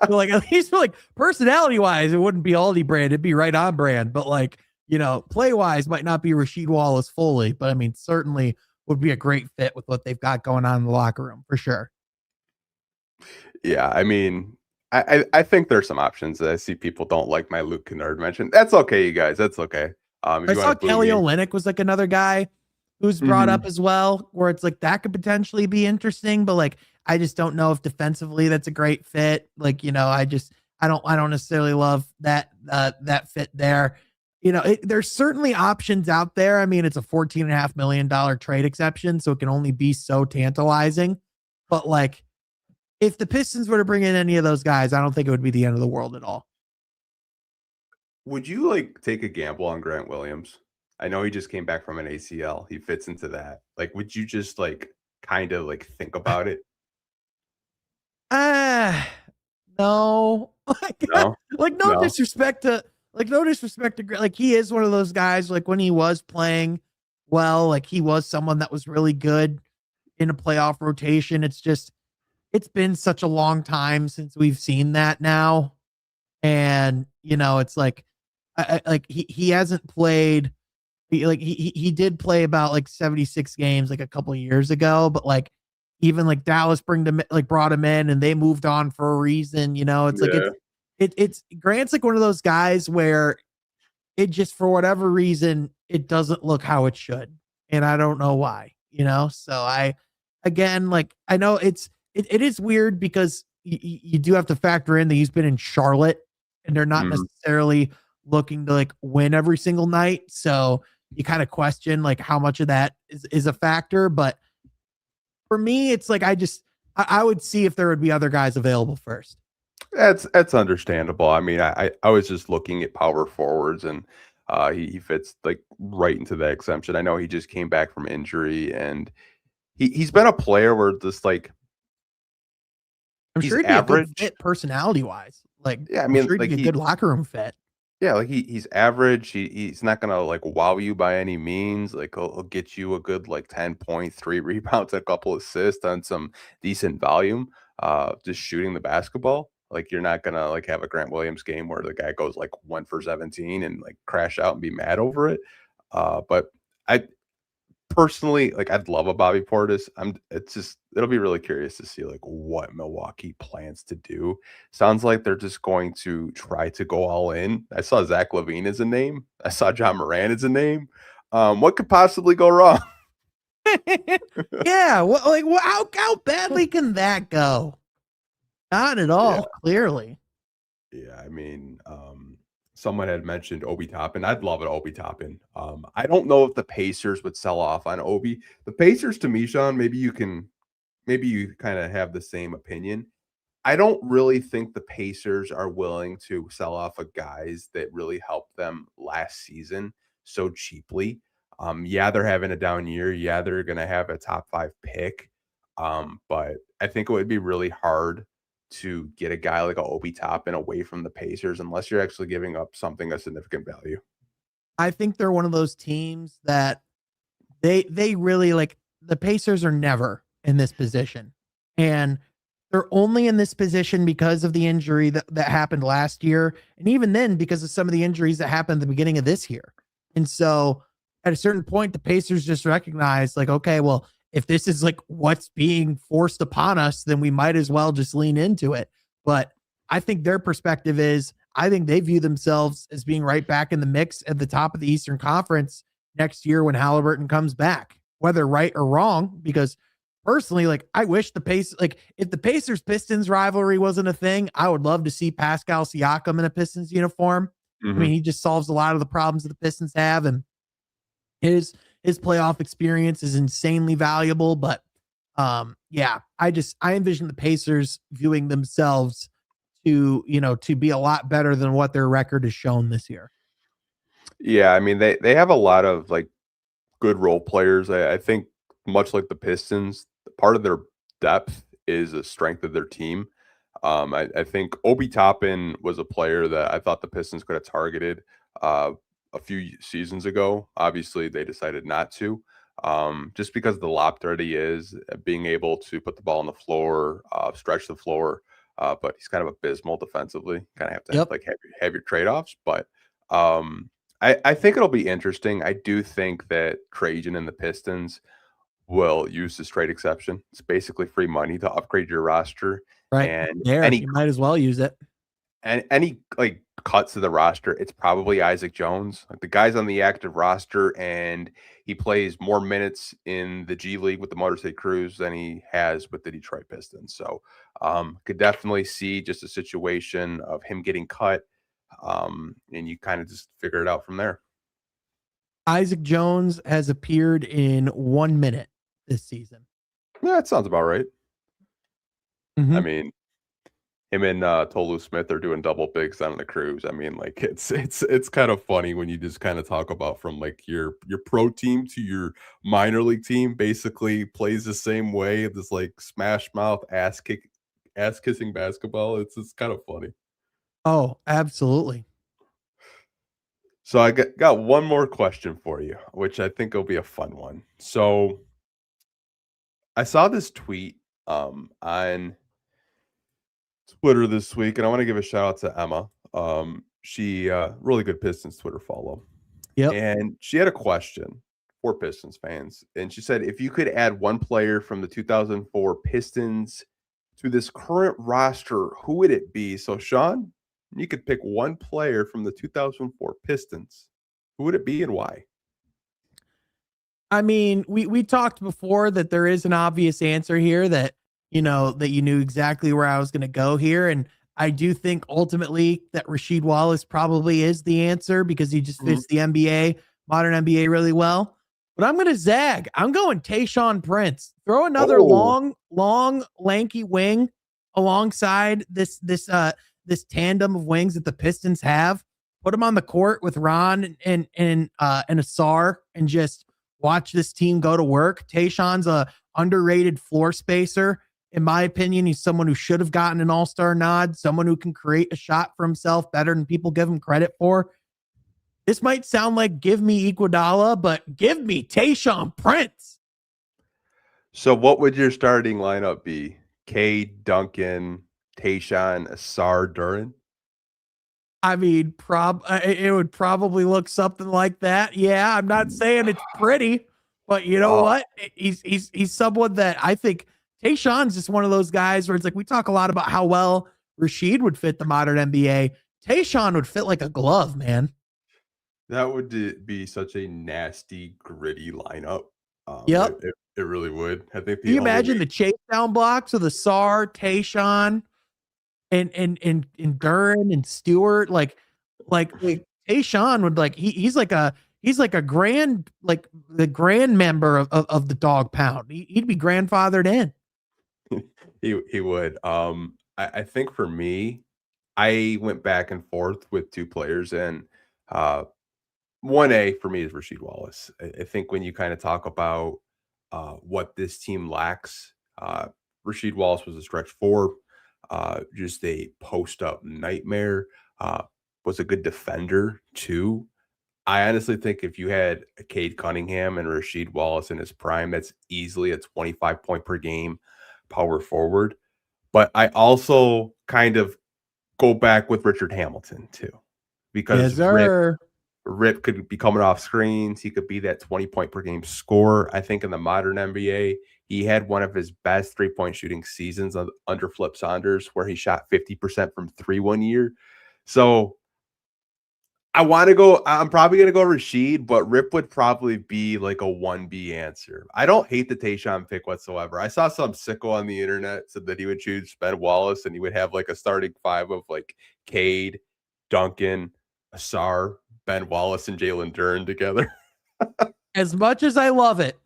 So like at least like personality wise, it wouldn't be Aldi brand, it'd be right on brand. But like, you know, play wise might not be Rasheed Wallace fully, but I mean, certainly would be a great fit with what they've got going on in the locker room for sure. Yeah, I mean, I think there's some options. I see people don't like my Luke Kennard mention. That's okay, you guys. That's okay. I saw Kelly Olynyk was like another guy who's brought up as well, where it's like that could potentially be interesting, but like I just don't know if defensively that's a great fit. Like, you know, I don't necessarily love that fit there. You know, there's certainly options out there. I mean, it's a $14.5 million trade exception, so it can only be so tantalizing. But like, if the Pistons were to bring in any of those guys, I don't think it would be the end of the world at all. Would you like take a gamble on Grant Williams? I know he just came back from an ACL. He fits into that. Like, would you just like kind of like think about it? No. No, No disrespect to Grant. Like he is one of those guys, like when he was playing well, like he was someone that was really good in a playoff rotation. It's been such a long time since we've seen that now. And, you know, it's like, he hasn't played. He did play about like 76 games like a couple of years ago, but like even like Dallas brought him in and they moved on for a reason. You know, it's like it's Grant's like one of those guys where it just for whatever reason it doesn't look how it should, and I don't know why. You know, so I know it is weird because you do have to factor in that he's been in Charlotte and they're not necessarily looking to like win every single night. So you kind of question like how much of that is a factor. But for me, it's like, I would see if there would be other guys available first. That's understandable. I mean, I was just looking at power forwards and he fits like right into that exemption. I know he just came back from injury and he's been a player where just like, I'm sure he'd be average. A good fit personality wise. Like, yeah, I mean, I'm sure like he'd be a good locker room fit. Yeah, like he's average. He's not gonna like wow you by any means. Like he'll get you a good like 10 points, 3 rebounds, a couple assists on some decent volume. Just shooting the basketball. Like you're not gonna like have a Grant Williams game where the guy goes like 1 for 17 and like crash out and be mad over it. But personally, like, I'd love a Bobby Portis. It'll be really curious to see like what Milwaukee plans to do. Sounds like they're just going to try to go all in. I saw Zach LaVine as a name. I saw John Moran as a name. What could possibly go wrong? Yeah, how badly can that go? Not at all, clearly. Yeah, I mean, someone had mentioned Obi Toppin. I'd love an Obi Toppin. I don't know if the Pacers would sell off on Obi. The Pacers, to me, Sean, maybe you kind of have the same opinion. I don't really think the Pacers are willing to sell off of guys that really helped them last season so cheaply. Yeah, they're having a down year. Yeah, they're going to have a top 5 pick. But I think it would be really hard to get a guy like a Obi Toppin away from the Pacers unless you're actually giving up something of significant value. I think they're one of those teams that they really like. The Pacers are never in this position, and they're only in this position because of the injury that happened last year, and even then because of some of the injuries that happened at the beginning of this year. And so at a certain point, the Pacers just recognize, like, okay, well, if this is like what's being forced upon us, then we might as well just lean into it. But I think their perspective is, I think they view themselves as being right back in the mix at the top of the Eastern Conference next year when Halliburton comes back, whether right or wrong. Because personally, like, I wish if the Pacers Pistons rivalry wasn't a thing, I would love to see Pascal Siakam in a Pistons uniform. Mm-hmm. I mean, he just solves a lot of the problems that the Pistons have, and his playoff experience is insanely valuable. But yeah, I envision the Pacers viewing themselves to be a lot better than what their record has shown this year. Yeah, I mean, they have a lot of like good role players. I think much like the Pistons, part of their depth is a strength of their team. I think Obi Toppin was a player that I thought the Pistons could have targeted a few seasons ago. Obviously, they decided not to, just because of the lob threat he is, being able to put the ball on the floor, stretch the floor. But he's kind of abysmal defensively. Kind of have to have your trade-offs. But I think it'll be interesting. I do think that Trajan and the Pistons will use this trade exception. It's basically free money to upgrade your roster. Right. And you might as well use it. And any like cuts to the roster, it's probably Isaac Jones. Like, the guy's on the active roster, and he plays more minutes in the G League with the Motor City Cruise than he has with the Detroit Pistons. So could definitely see just a situation of him getting cut, and you kind of just figure it out from there. Isaac Jones has appeared in 1 minute this season. Yeah, that sounds about right. Mm-hmm. I mean, him and Tolu Smith are doing double bigs on the Cruise. I mean, like, it's kind of funny when you just kind of talk about from like your pro team to your minor league team basically plays the same way. This like smash mouth ass kissing basketball. It's kind of funny. Oh, absolutely. So I got one more question for you, which I think will be a fun one. So I saw this tweet on Twitter this week, and I want to give a shout out to Emma. She really good Pistons Twitter follow. Yep. And she had a question for Pistons fans, and she said, if you could add one player from the 2004 Pistons to this current roster, who would it be? So Sean, you could pick one player from the 2004 Pistons. Who would it be and why? I mean, we talked before that there is an obvious answer here, that you knew exactly where I was going to go here. And I do think ultimately that Rasheed Wallace probably is the answer, because he just fits the modern NBA really well. But I'm going to zag. I'm going Tayshaun Prince. Throw another long, lanky wing alongside this tandem of wings that the Pistons have. Put him on the court with Ron and Asar, and just watch this team go to work. Tayshaun's a underrated floor spacer. In my opinion, he's someone who should have gotten an all-star nod, someone who can create a shot for himself better than people give him credit for. This might sound like give me Iguodala, but give me Tayshaun Prince. So what would your starting lineup be? Cade, Duncan, Tayshaun, Asar, Duran? I mean, it would probably look something like that. Yeah, I'm not saying it's pretty, But you know what? He's someone that I think Tayshaun's just one of those guys where it's like we talk a lot about how well Rasheed would fit the modern NBA. Tayshaun would fit like a glove, man. That would be such a nasty, gritty lineup. Yep. It really would. I think Can you imagine the chase down blocks of the Sar, Tayshaun, and Duren and Stewart? Like Tayshaun would he's like a grand, like the grand member of the dog pound. He'd be grandfathered in. He would. I think for me, I went back and forth with two players, and 1A for me is Rasheed Wallace. I think when you kind of talk about what this team lacks, Rasheed Wallace was a stretch four, just a post up nightmare, was a good defender too. I honestly think if you had a Cade Cunningham and Rasheed Wallace in his prime, that's easily a 25 point per game power forward. But I also kind of go back with Richard Hamilton too, because Rip could be coming off screens. He could be that 20 point per game scorer. I think in the modern NBA, he had one of his best 3-point shooting seasons under Flip Saunders, where he shot 50% from three one year. So I'm probably going to go Rasheed, but Rip would probably be like a 1B answer. I don't hate the Tayshaun pick whatsoever. I saw some sicko on the internet said that he would choose Ben Wallace and he would have like a starting five of like Cade, Duncan, Asar, Ben Wallace, and Jalen Duren together. As much as I love it,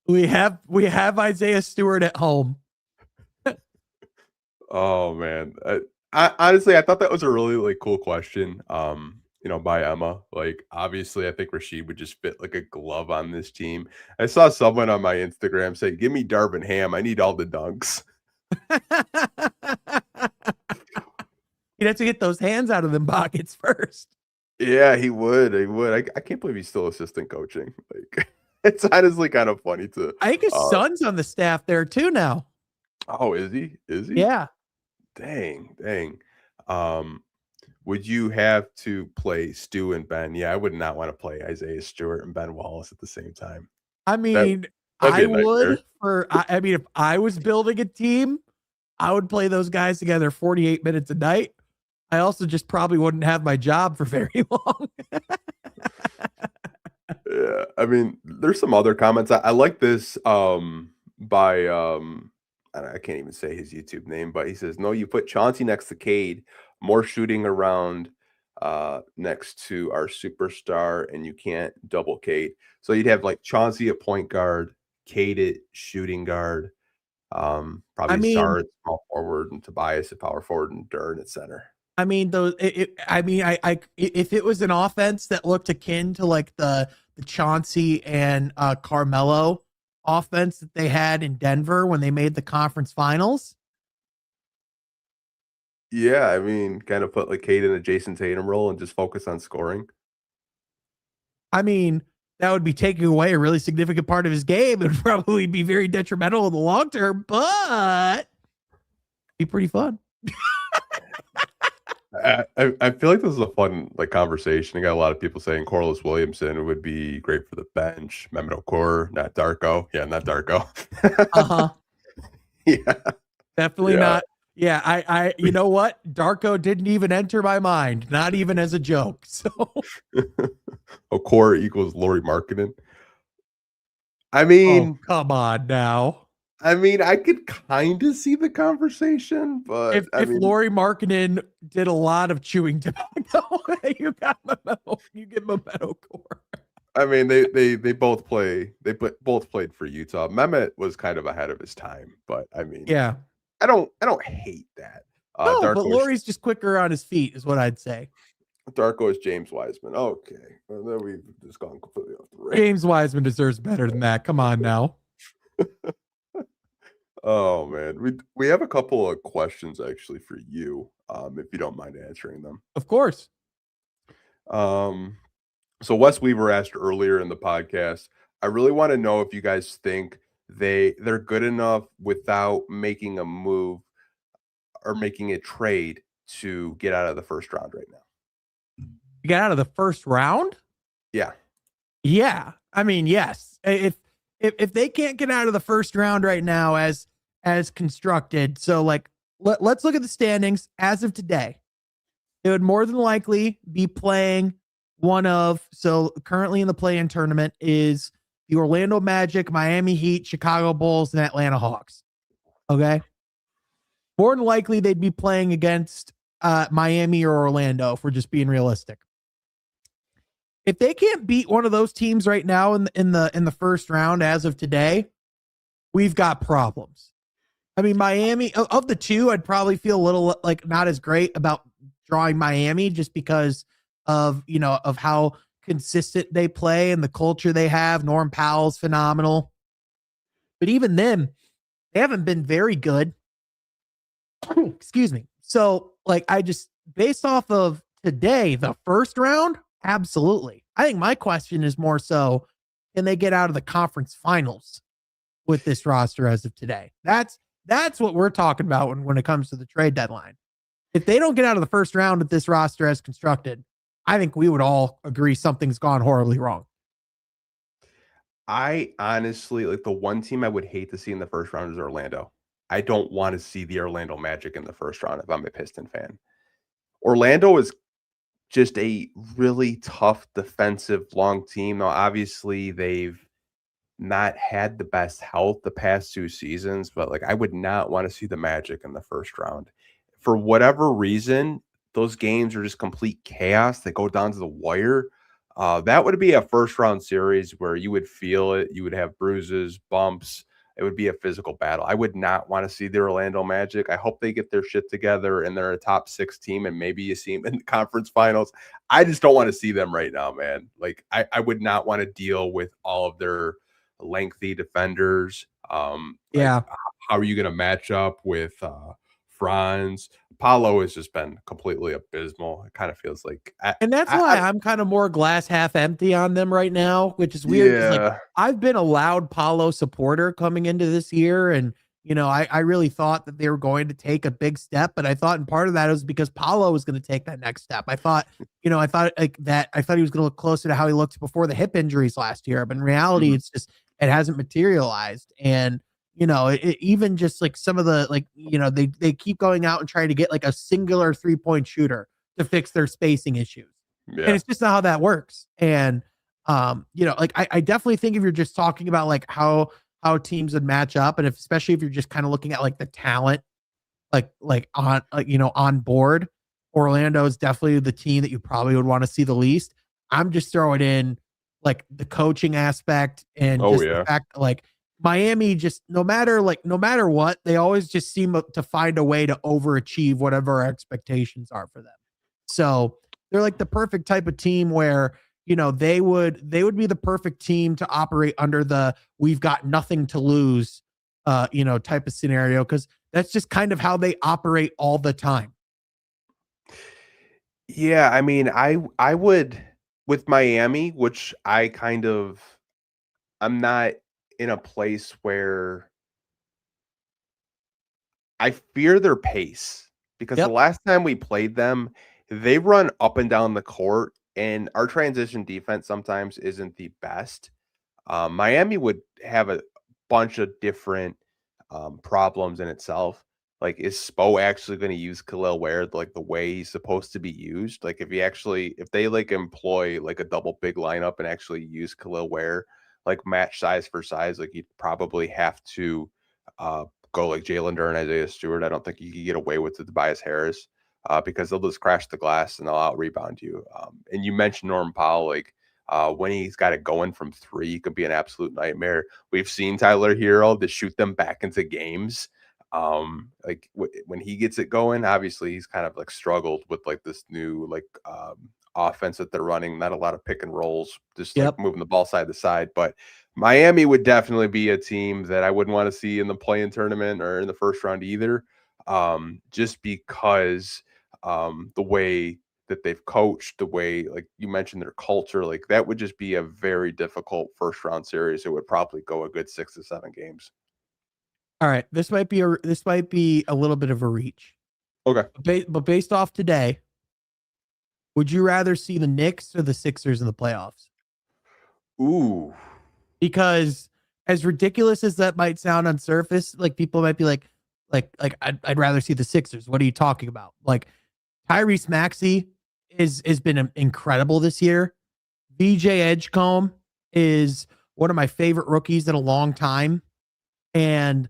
we have Isaiah Stewart at home. Oh man. I honestly, I thought that was a really like cool question. By Emma. Like, obviously, I think Rasheed would just fit like a glove on this team. I saw someone on my Instagram say, "Give me Darvin Ham. I need all the dunks." He'd have to get those hands out of them pockets first. Yeah, he would. He would. I can't believe he's still assistant coaching. Like, it's honestly kind of funny to. I think his son's on the staff there too now. Oh, is he? Is he? Yeah. Dang. Would you have to play Stu and Ben? Yeah, I would not want to play Isaiah Stewart and Ben Wallace at the same time. I mean, I would if I was building a team, I would play those guys together 48 minutes a night. I also just probably wouldn't have my job for very long. Yeah, I mean, there's some other comments. I like this by I can't even say his YouTube name, but he says, "No, you put Chauncey next to Cade, more shooting around next to our superstar, and you can't double Cade." So you'd have like Chauncey at point guard, Cade at shooting guard, probably Sar at small forward, and Tobias at power forward, and Duren at center. I mean, if it was an offense that looked akin to like the Chauncey and Carmelo offense that they had in Denver when they made the conference finals. Yeah, I mean, kind of put like Cade in a Jason Tatum role and just focus on scoring. I mean, that would be taking away a really significant part of his game. It would probably be very detrimental in the long term, but be pretty fun. I feel like this is a fun like conversation. I got a lot of people saying Corliss Williamson would be great for the bench. Mehmet Okur, not Darko. Yeah, not Darko. Yeah, definitely not. Yeah, I you know what? Darko didn't even enter my mind, not even as a joke. So Okur equals Lauri Markkanen. I mean, come on now. I mean, I could kind of see the conversation, but if Lauri Markkanen did a lot of chewing tobacco, you get Mehmet Okur. I mean, they both play. Both played for Utah. Mehmet was kind of ahead of his time, but I mean, yeah, I don't hate that. No, but Lauri's just quicker on his feet, is what I'd say. Darko is James Wiseman. Okay, well, then we've just gone completely off the rails. James Wiseman deserves better than that. Come on now. Oh man, we have a couple of questions actually for you, if you don't mind answering them. Of course. So Wes Weaver asked earlier in the podcast, I really want to know if you guys think they're good enough without making a move or making a trade to get out of the first round right now. Get out of the first round? Yeah. Yeah. I mean, yes. If if they can't get out of the first round right now as constructed, so like let's look at the standings as of today. It would more than likely be playing so currently in the play-in tournament is the Orlando Magic, Miami Heat, Chicago Bulls, and Atlanta Hawks. Okay. More than likely they'd be playing against Miami or Orlando, if we're just being realistic. If they can't beat one of those teams right now in the first round as of today, we've got problems. I mean, Miami, of the two, I'd probably feel a little like not as great about drawing Miami just because of, of how consistent they play and the culture they have. Norm Powell's phenomenal. But even then, they haven't been very good. Excuse me. So, like, based off of today, the first round, absolutely. I think my question is more so, can they get out of the conference finals with this roster as of today? That's what we're talking about when it comes to the trade deadline. If they don't get out of the first round with this roster as constructed, I think we would all agree something's gone horribly wrong. I honestly, like, the one team I would hate to see in the first round is Orlando. I don't want to see the Orlando Magic in the first round if I'm a Piston fan. Orlando is just a really tough defensive long team. Now, obviously, they've not had the best health the past 2 seasons, but like I would not want to see the Magic in the first round. For whatever reason, those games are just complete chaos. They go down to the wire. That would be a first round series where you would feel it. You would have bruises, bumps. It would be a physical battle. I would not want to see the Orlando Magic. I hope they get their shit together and they're a top 6 team and maybe you see them in the conference finals. I just don't want to see them right now, man. Like I would not want to deal with all of their lengthy defenders. Yeah. How are you going to match up with Franz? Paulo has just been completely abysmal. It kind of feels like, and that's why I'm kind of more glass half empty on them right now, which is weird. Yeah. Like, I've been a loud Paulo supporter coming into this year, and I really thought that they were going to take a big step, but I thought, and part of that was because Paulo was going to take that next step. I thought he was going to look closer to how he looked before the hip injuries last year, but in reality, it's just it hasn't materialized, and. Even just like some of the they keep going out and trying to get like a singular 3-point shooter to fix their spacing issues. Yeah. And it's just not how that works. And, I definitely think if you're just talking about like how teams would match up, and especially if you're just kind of looking at like the talent, on board, Orlando is definitely the team that you probably would want to see the least. I'm just throwing in like the coaching aspect and the fact like, Miami just no matter what, they always just seem to find a way to overachieve whatever our expectations are for them. So they're like the perfect type of team where, they would be the perfect team to operate under the we've got nothing to lose, type of scenario. Cause that's just kind of how they operate all the time. Yeah. I mean, I would with Miami, which I'm not in a place where I fear their pace because the last time we played them, they run up and down the court and our transition defense sometimes isn't the best. Miami would have a bunch of different problems in itself. Like, is Spo actually going to use Khalil Ware like the way he's supposed to be used? Like, if they like employ like a double big lineup and actually use Khalil Ware, like match size for size, like you'd probably have to go like Jalen Durr and Isaiah Stewart. I don't think you could get away with the Tobias Harris because they'll just crash the glass and they'll out rebound you. And you mentioned Norman Powell, like when he's got it going from 3, it could be an absolute nightmare. We've seen Tyler Hero to shoot them back into games. When he gets it going, obviously he's kind of like struggled with like this new offense that they're running, not a lot of pick and rolls, just like moving the ball side to side. But Miami would definitely be a team that I wouldn't want to see in the play-in tournament or in the first round either. Just because the way that they've coached, the way, like you mentioned, their culture, like that would just be a very difficult first round series. It would probably go a good 6 to 7 games. All right. This might be a little bit of a reach. Okay. But based off today, would you rather see the Knicks or the Sixers in the playoffs? Ooh. Because as ridiculous as that might sound on surface, like people might be like I'd rather see the Sixers. What are you talking about? Like Tyrese Maxey has been incredible this year. VJ Edgecombe is one of my favorite rookies in a long time. And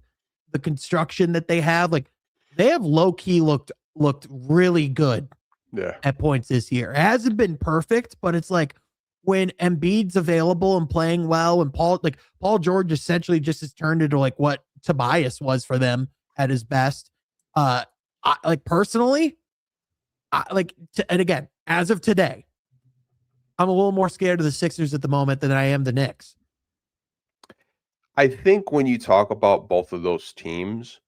the construction that they have, like they have low key looked really good at points this year. It hasn't been perfect, but it's like when Embiid's available and playing well, and Paul George essentially just has turned into like what Tobias was for them at his best. I like personally, and again, as of today, I'm a little more scared of the Sixers at the moment than I am the Knicks. I think when you talk about both of those teams,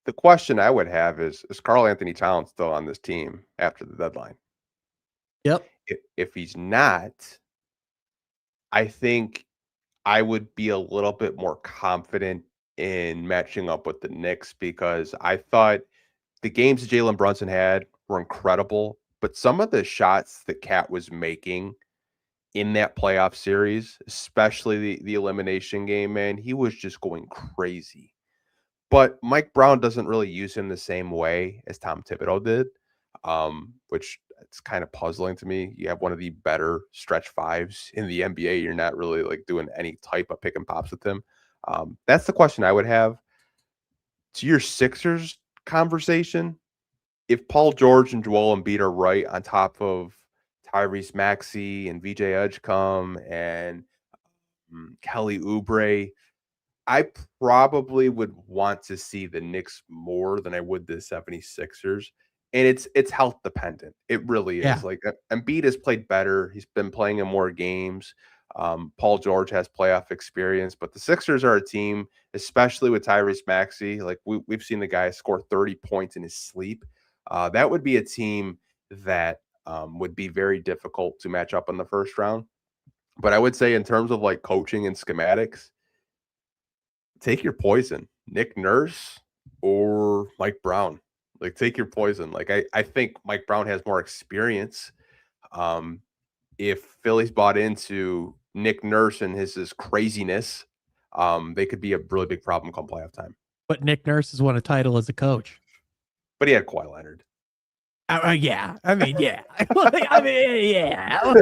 the question I would have is Karl Anthony Towns still on this team after the deadline? Yep. If he's not, I think I would be a little bit more confident in matching up with the Knicks because I thought the games that Jalen Brunson had were incredible, but some of the shots that Cat was making in that playoff series, especially the elimination game, man, he was just going crazy. But Mike Brown doesn't really use him the same way as Tom Thibodeau did, which it's kind of puzzling to me. You have one of the better stretch fives in the NBA. You're not really like doing any type of pick and pops with him. That's the question I would have. To your Sixers conversation, if Paul George and Joel Embiid are right on top of Tyrese Maxey and VJ Edgecombe and Kelly Oubre, I probably would want to see the Knicks more than I would the 76ers. And it's health dependent. It really is. Yeah. Like Embiid has played better. He's been playing in more games. Paul George has playoff experience, but the Sixers are a team, especially with Tyrese Maxey. Like we've seen the guy score 30 points in his sleep. That would be a team that would be very difficult to match up in the first round. But I would say in terms of like coaching and schematics, take your poison, Nick Nurse or Mike Brown. Like take your poison. Like I think Mike Brown has more experience. If Philly's bought into Nick Nurse and his craziness, they could be a really big problem come playoff time. But Nick Nurse has won a title as a coach. But he had Kawhi Leonard. Yeah. I mean, yeah. Yeah.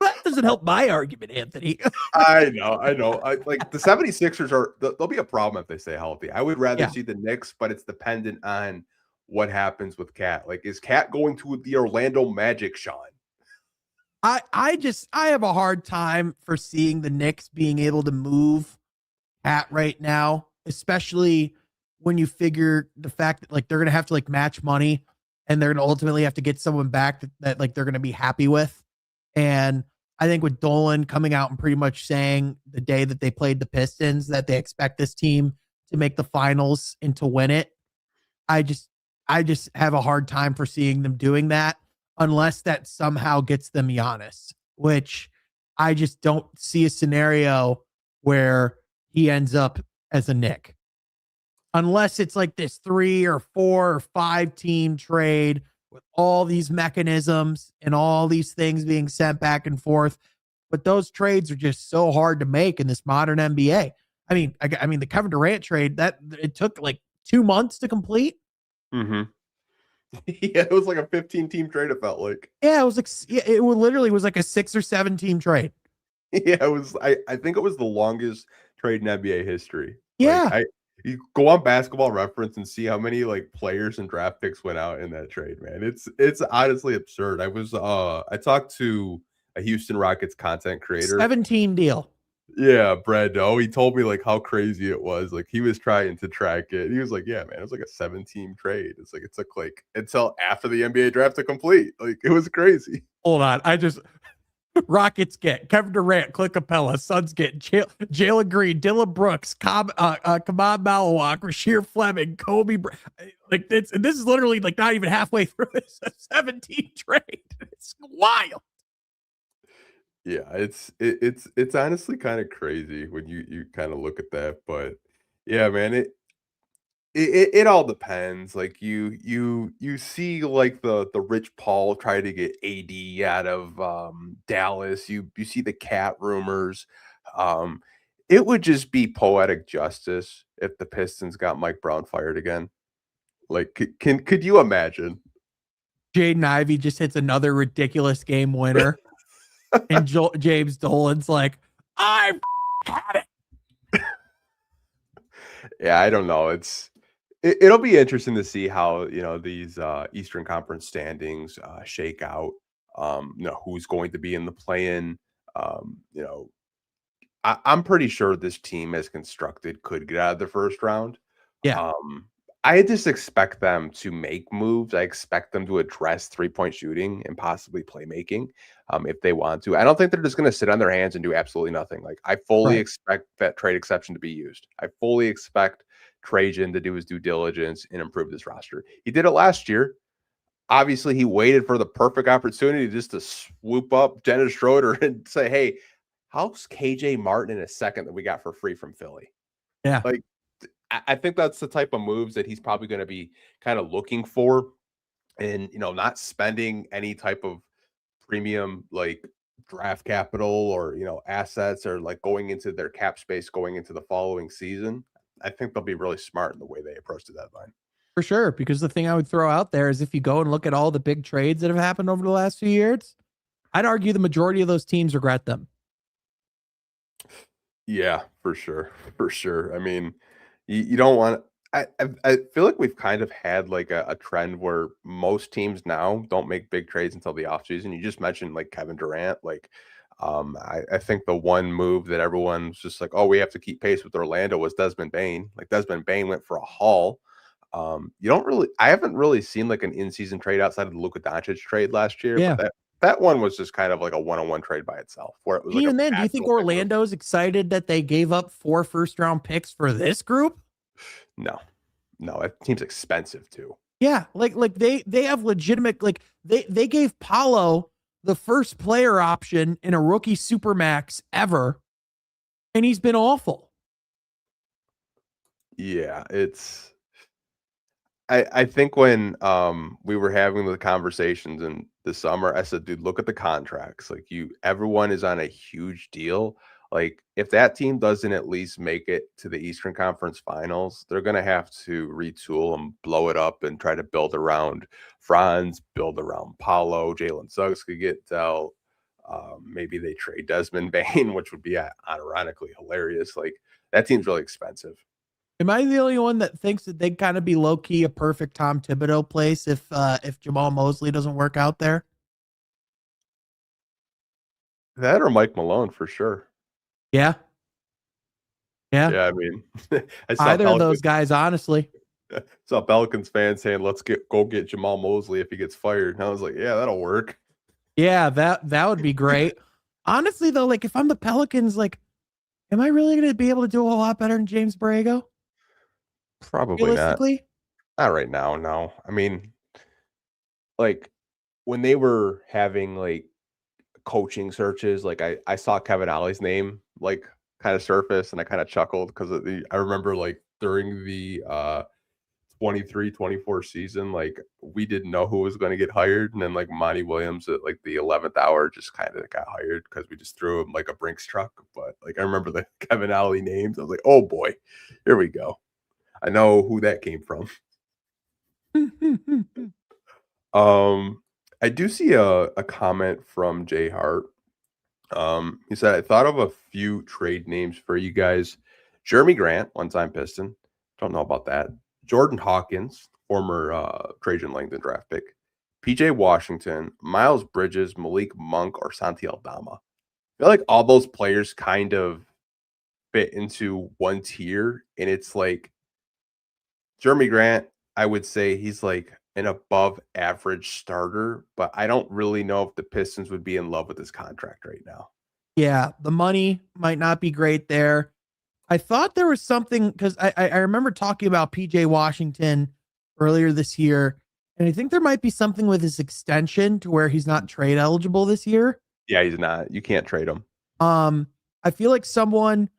That doesn't help my argument, Anthony. I know. Like the 76ers they'll be a problem if they stay healthy. I would rather see the Knicks, but it's dependent on what happens with Cat. Like, is Cat going to the Orlando Magic, Sean? I have a hard time for seeing the Knicks being able to move Cat right now, especially when you figure the fact that like they're gonna have to like match money and they're gonna ultimately have to get someone back that like they're gonna be happy with. And I think with Dolan coming out and pretty much saying the day that they played the Pistons that they expect this team to make the finals and to win it, I just have a hard time for seeing them doing that unless that somehow gets them Giannis, which I just don't see a scenario where he ends up as a Knick. Unless it's like this 3 or 4 or 5 team trade with all these mechanisms and all these things being sent back and forth. But those trades are just so hard to make in this modern NBA. I mean, the Kevin Durant trade, that it took like 2 months to complete. Mm-hmm. Yeah, it was like a 15-team trade, it felt like. Yeah, it was like it literally was like a 6 or 7 team trade. Yeah, it was. I think it was the longest trade in NBA history. Yeah. Like, you go on Basketball Reference and see how many like players and draft picks went out in that trade, man. It's honestly absurd. I talked to a Houston Rockets content creator. 17 deal. Yeah, Brad. Oh, he told me like how crazy it was. Like he was trying to track it. He was like, "Yeah, man, it was like a 7-team trade. It's like it took like until after the NBA draft to complete. Like it was crazy." Hold on, Rockets get Kevin Durant, Clint Capella. Suns get Jalen Green, Dylan Brooks, Kamal Malawak, Rasheer Fleming, Kobe. Like this is literally like not even halfway through this 17 trade. It's wild. Yeah, it's honestly kind of crazy when you kind of look at that, but yeah, man, it all depends. Like you see like the Rich Paul try to get AD out of Dallas. You see the Cat rumors. Um, it would just be poetic justice if the Pistons got Mike Brown fired again. Like, could you imagine? Jaden Ivey just hits another ridiculous game winner, and James Dolan's like, I had it. Yeah, I don't know. It'll be interesting to see how these Eastern Conference standings shake out. Who's going to be in the play-in. I'm pretty sure this team as constructed could get out of the first round. Yeah. I just expect them to make moves. I expect them to address three-point shooting and possibly playmaking if they want to. I don't think they're just going to sit on their hands and do absolutely nothing. Like, I fully expect that trade exception to be used. I fully expect Trajan to do his due diligence and improve this roster. He did it last year. Obviously, he waited for the perfect opportunity just to swoop up Dennis Schroeder and say, hey, how's KJ Martin in a second that we got for free from Philly? Yeah. Like, I think that's the type of moves that he's probably going to be kind of looking for, and not spending any type of premium like draft capital or assets, or like going into their cap space going into the following season. I think they'll be really smart in the way they approach the deadline. For sure, because the thing I would throw out there is if you go and look at all the big trades that have happened over the last few years, I'd argue the majority of those teams regret them. Yeah, for sure. For sure. I mean, you don't want I feel like we've kind of had like a trend where most teams now don't make big trades until the offseason. You just mentioned like Kevin Durant. Like, I think the one move that everyone's just like, oh, we have to keep pace with Orlando was Desmond Bane. Like, Desmond Bane went for a haul. I haven't really seen like an in-season trade outside of the Luka Doncic trade last year. Yeah. But that one was just kind of like a one-on-one trade by itself, where it was Even like then, do you think Orlando's excited that they gave up 4 first-round picks for this group? No, that team's expensive too. Yeah, like they have legitimate, like they gave Paolo the first player option in a rookie supermax ever, and he's been awful. Yeah, I think when we were having the conversations in the summer, I said, dude, look at the contracts. Like, everyone is on a huge deal. Like, if that team doesn't at least make it to the Eastern Conference Finals, they're going to have to retool and blow it up and try to build around Franz, build around Paolo. Jalen Suggs could get dealt. Maybe they trade Desmond Bane, which would be ironically hilarious. Like, that team's really expensive. Am I the only one that thinks that they'd kind of be low key a perfect Tom Thibodeau place if Jamal Mosley doesn't work out there? That or Mike Malone for sure. Yeah. I mean, either of those guys, honestly. I saw Pelicans fans saying, "Let's go get Jamal Mosley if he gets fired." And I was like, "Yeah, that'll work." Yeah, that would be great. Honestly, though, like if I'm the Pelicans, like, am I really going to be able to do a whole lot better than James Borrego? Probably not. Not right now. No, I mean, like when they were having like coaching searches, like I saw Kevin Ollie's name like kind of surface, and I kind of chuckled because I remember like during the 23-24 season, like we didn't know who was going to get hired, and then like Monty Williams at like the 11th hour just kind of got hired because we just threw him like a Brinks truck. But like I remember the Kevin Ollie names. I was like, oh boy, here we go. I know who that came from. I do see a comment from Jay Hart. He said, I thought of a few trade names for you guys. Jeremy Grant, one-time Piston. Don't know about that. Jordan Hawkins, former Trajan Langdon draft pick. PJ Washington, Miles Bridges, Malik Monk, or Santi Aldama. I feel like all those players kind of fit into one tier, and it's like Jeremy Grant, I would say he's like an above average starter, but I don't really know if the Pistons would be in love with his contract right now. Yeah, the money might not be great there. I thought there was something because I remember talking about PJ Washington earlier this year, and I think there might be something with his extension to where he's not trade eligible this year. Yeah, he's not. You can't trade him. I feel like someone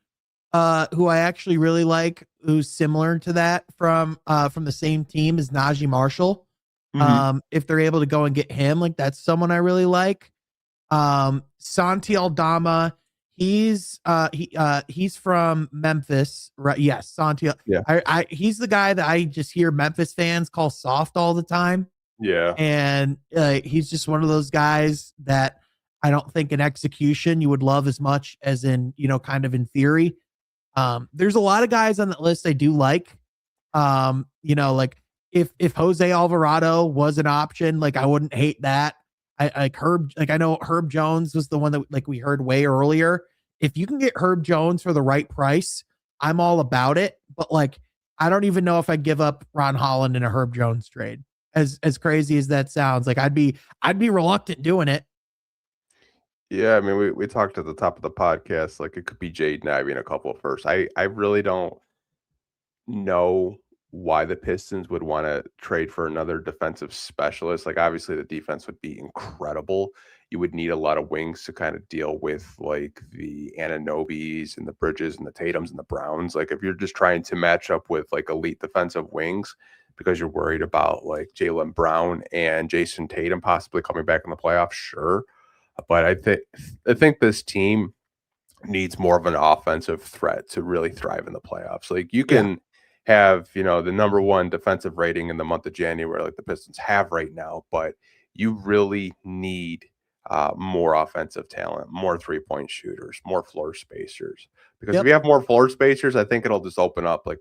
who I actually really like, who's similar to that from the same team, is Najee Marshall. Mm-hmm. If they're able to go and get him, like that's someone I really like. Santi Aldama, He's from Memphis, right? Yes, Santiago. Yeah. He's the guy that I just hear Memphis fans call soft all the time. Yeah. And he's just one of those guys that I don't think in execution you would love as much as in, kind of in theory. There's a lot of guys on that list I do like. Like if Jose Alvarado was an option, like I wouldn't hate that. I know Herb Jones was the one that like we heard way earlier. If you can get Herb Jones for the right price, I'm all about it. But like, I don't even know if I'd give up Ron Holland in a Herb Jones trade. As crazy as that sounds, like I'd be reluctant doing it. Yeah, I mean, we talked at the top of the podcast, like it could be Jaden Ivey and a couple of firsts. I really don't know why the Pistons would want to trade for another defensive specialist. Like obviously the defense would be incredible. You would need a lot of wings to kind of deal with like the Ananobis and the Bridges and the Tatums and the Browns. Like if you're just trying to match up with like elite defensive wings because you're worried about like Jaylen Brown and Jason Tatum possibly coming back in the playoffs, sure. But I think this team needs more of an offensive threat to really thrive in the playoffs. Like you can have, the number one defensive rating in the month of January, like the Pistons have right now, but you really need more offensive talent, more 3-point shooters, more floor spacers. Because if you have more floor spacers, I think it'll just open up like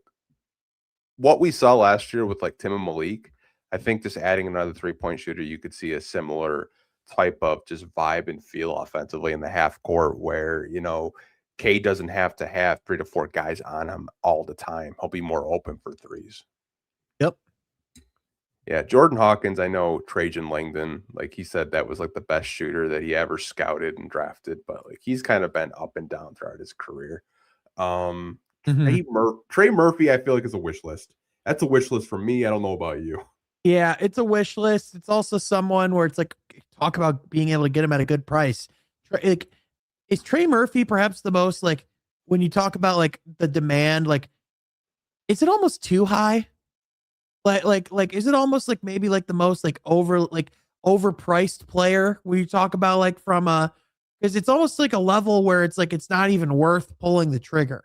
what we saw last year with like Tim and Malik. I think just adding another 3-point shooter, you could see a similar type of just vibe and feel offensively in the half court where, Cade doesn't have to have 3 to 4 guys on him all the time. He'll be more open for threes. Yep. Yeah, Jordan Hawkins, I know Trajan Langdon, like he said that was like the best shooter that he ever scouted and drafted, but like he's kind of been up and down throughout his career. Trey Murphy, I feel like is a wish list. That's a wish list for me. I don't know about you. Yeah, it's a wish list. It's also someone where it's like talk about being able to get him at a good price. Like, is Trey Murphy perhaps the most like when you talk about like the demand, like is it almost too high? Like is it almost like maybe like the most like overpriced player when you talk about like from because it's almost like a level where it's like it's not even worth pulling the trigger.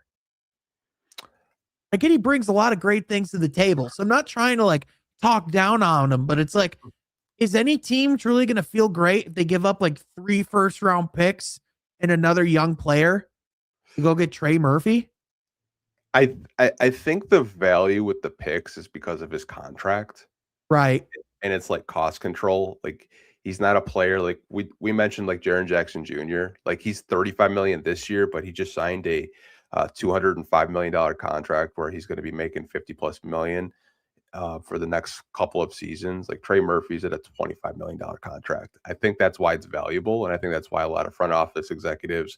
Like, and he brings a lot of great things to the table. So I'm not trying to like talk down on him, but it's like, is any team truly going to feel great if they give up like 3 first-round picks and another young player to go get Trey Murphy? I think the value with the picks is because of his contract. Right. And it's like cost control. Like he's not a player like we mentioned like Jaren Jackson Jr. Like he's $35 million this year, but he just signed a $205 million contract where he's going to be making 50+ million for the next couple of seasons. Like Trey Murphy's at a $25 million contract. I think that's why it's valuable. And I think that's why a lot of front office executives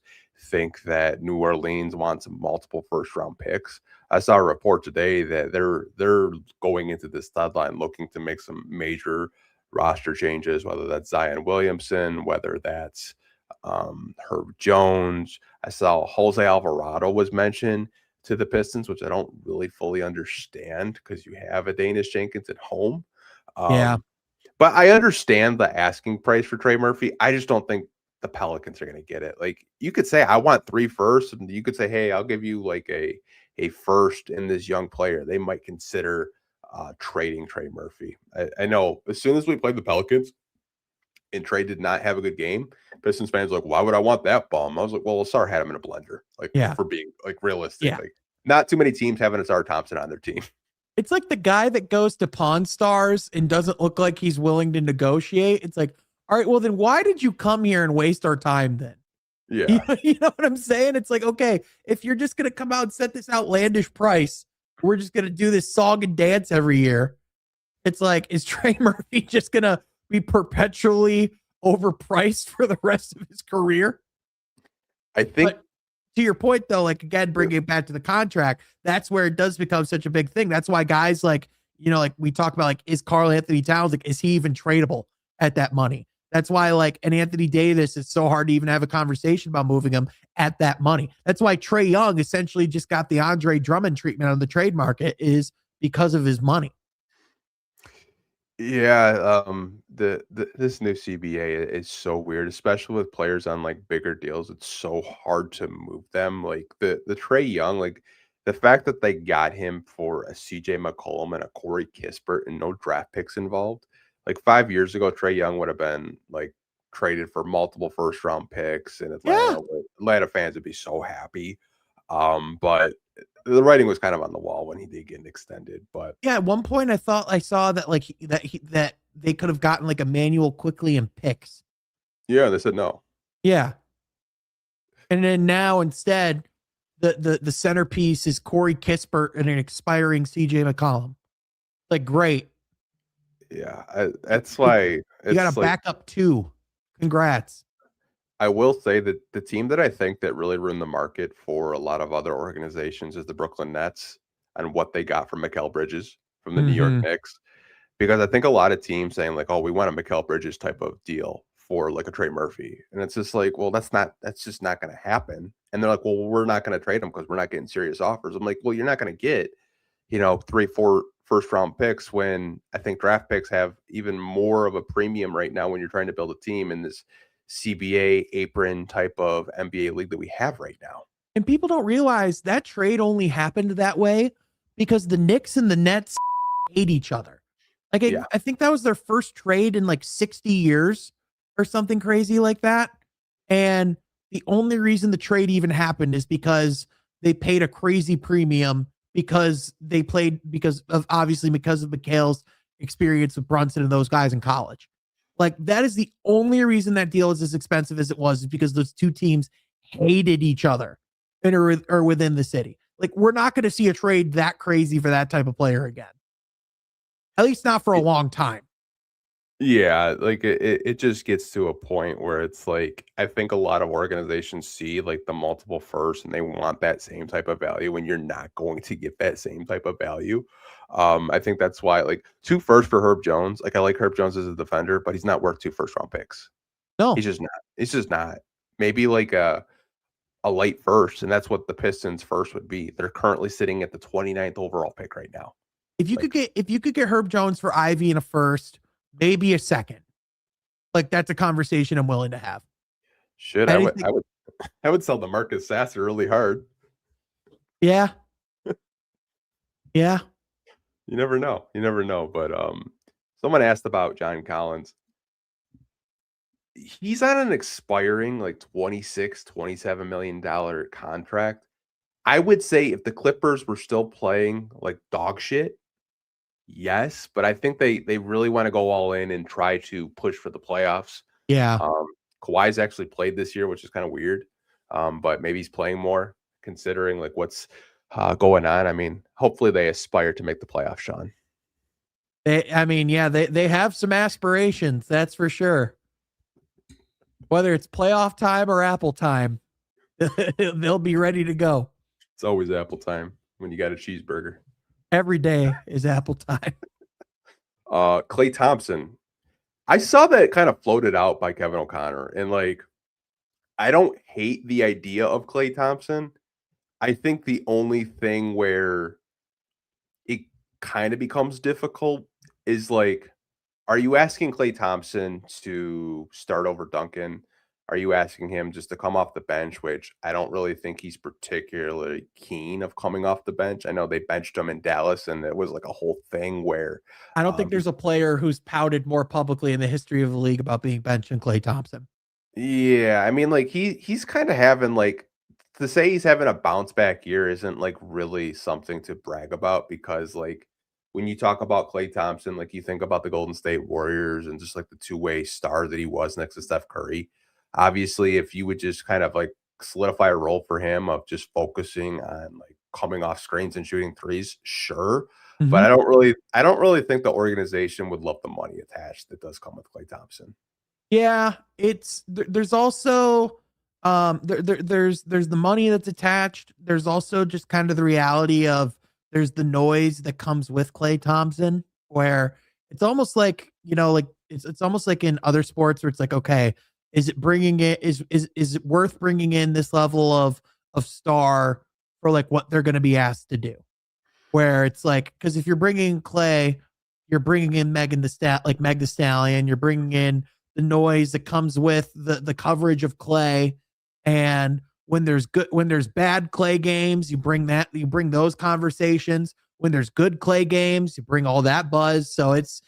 think that New Orleans wants multiple first round picks. I saw a report today that they're going into this deadline looking to make some major roster changes, whether that's Zion Williamson, whether that's Herb Jones. I saw Jose Alvarado was mentioned to the Pistons, which I don't really fully understand because you have a Danish Jenkins at home. But I understand the asking price for Trey Murphy. I just don't think the Pelicans are going to get it. Like you could say, I want 3 firsts, and you could say, hey, I'll give you like a first in this young player. They might consider trading Trey Murphy. I know as soon as we played the Pelicans and Trey did not have a good game, Pistons fans were like, why would I want that bum? I was like, well, Asar had him in a blender. Like for being like realistic. Yeah. Like not too many teams have an Asar Thompson on their team. It's like the guy that goes to Pawn Stars and doesn't look like he's willing to negotiate. It's like, all right, well then why did you come here and waste our time then? Yeah. You know what I'm saying? It's like, okay, if you're just going to come out and set this outlandish price, we're just going to do this song and dance every year. It's like, is Trey Murphy just going to be perpetually overpriced for the rest of his career? I think but to your point though, like again, bringing it back to the contract, that's where it does become such a big thing. That's why guys like, like we talk about, like, is Karl Anthony Towns, like, is he even tradable at that money? That's why like an Anthony Davis, it's so hard to even have a conversation about moving him at that money. That's why Trae Young essentially just got the Andre Drummond treatment on the trade market, is because of his money. Yeah, the this new CBA is so weird, especially with players on like bigger deals. It's so hard to move them. Like the Trey Young, like the fact that they got him for a CJ McCollum and a Corey Kispert and no draft picks involved. Like 5 years ago, Trey Young would have been like traded for multiple first round picks in Yeah. Atlanta. Atlanta fans would be so happy. But the writing was kind of on the wall when he did get extended. But Yeah, at one point I thought I saw that like that they could have gotten like Emmanuel quickly and picks. yeah, they said no. Yeah. And then now instead the centerpiece is Corey Kispert and an expiring CJ McCollum. Like great. Yeah, that's why You got it's a like backup too. Congrats. I will say that the team that I think that really ruined the market for a lot of other organizations is the Brooklyn Nets and what they got from Mikal Bridges from the New York Mhm. Knicks. Because I think a lot of teams saying like, "Oh, we want a Mikal Bridges type of deal for like a Trey Murphy," and it's just like, "Well, that's just not going to happen." And they're like, "Well, we're not going to trade him because we're not getting serious offers." I'm like, "Well, you're not going to get, 3, 4 first round picks when I think draft picks have even more of a premium right now when you're trying to build a team in this CBA apron type of NBA league that we have right now." And people don't realize that trade only happened that way because the Knicks and the Nets hate each other. Like Yeah. I think that was their first trade in like 60 years or something crazy like that. And the only reason the trade even happened is because they paid a crazy premium because they played because of Mikhail's experience with Brunson and those guys in college. Like that is the only reason that deal is as expensive as it was is because those two teams hated each other and or within the city. Like we're not going to see a trade that crazy for that type of player again. At least not for a long time. Yeah, like it just gets to a point where it's like I think a lot of organizations see like the multiple first and they want that same type of value when you're not going to get that same type of value. I think that's why like 2 first for Herb Jones. Like I like Herb Jones as a defender, but he's not worth 2 first round picks. He's No. just not. He's just not. Maybe like a late first, and that's what the Pistons first would be. They're currently sitting at the 29th overall pick right now. Like If you could get Herb Jones for Ivy in a first, maybe a second. Like that's a conversation I'm willing to have. shit, Anything. I would sell the Marcus Sasser really hard. Yeah. Yeah. You never know. You never know. But someone asked about John Collins. He's on an expiring like 26, $27 million contract. I would say if the Clippers were still playing like dog shit, yes, but I think they really want to go all in and try to push for the playoffs. Yeah. Um, Kawhi's actually played this year, which is kind of weird. But maybe he's playing more considering like what's going on. I mean, hopefully they aspire to make the playoffs, Sean. They have some aspirations, that's for sure. Whether it's playoff time or Apple time, they'll be ready to go. It's always Apple time when you got a cheeseburger. Every day is Apple time. Klay Thompson. I saw that kind of floated out by Kevin O'Connor, and like I don't hate the idea of Klay Thompson. I think the only thing where it kind of becomes difficult is like, are you asking Klay Thompson to start over Duncan? Are you asking him just to come off the bench, which I don't really think he's particularly keen of coming off the bench. I know they benched him in Dallas, and it was like a whole thing where I don't think there's a player who's pouted more publicly in the history of the league about being benched than Klay Thompson. yeah, I mean, like he's kind of having like to say he's having a bounce back year isn't like really something to brag about because like when you talk about Klay Thompson, like you think about the Golden State Warriors and just like the two-way star that he was next to Steph Curry. Obviously, if you would just kind of like solidify a role for him of just focusing on like coming off screens and shooting threes, sure. But Mhm. I don't really think the organization would love the money attached that does come with Klay Thompson. Yeah, there's also there's the money that's attached. There's also just kind of the reality of there's the noise that comes with Klay Thompson where it's almost like, like it's almost like in other sports where it's like, okay, is it bringing it is it worth bringing in this level of star for like what they're going to be asked to do? Where it's like, because if you're bringing Clay you're bringing in Meg the Stallion. You're bringing in the noise that comes with the coverage of Clay. And when there's bad Clay games, you bring those conversations. When there's good Clay games, you bring all that buzz. So it's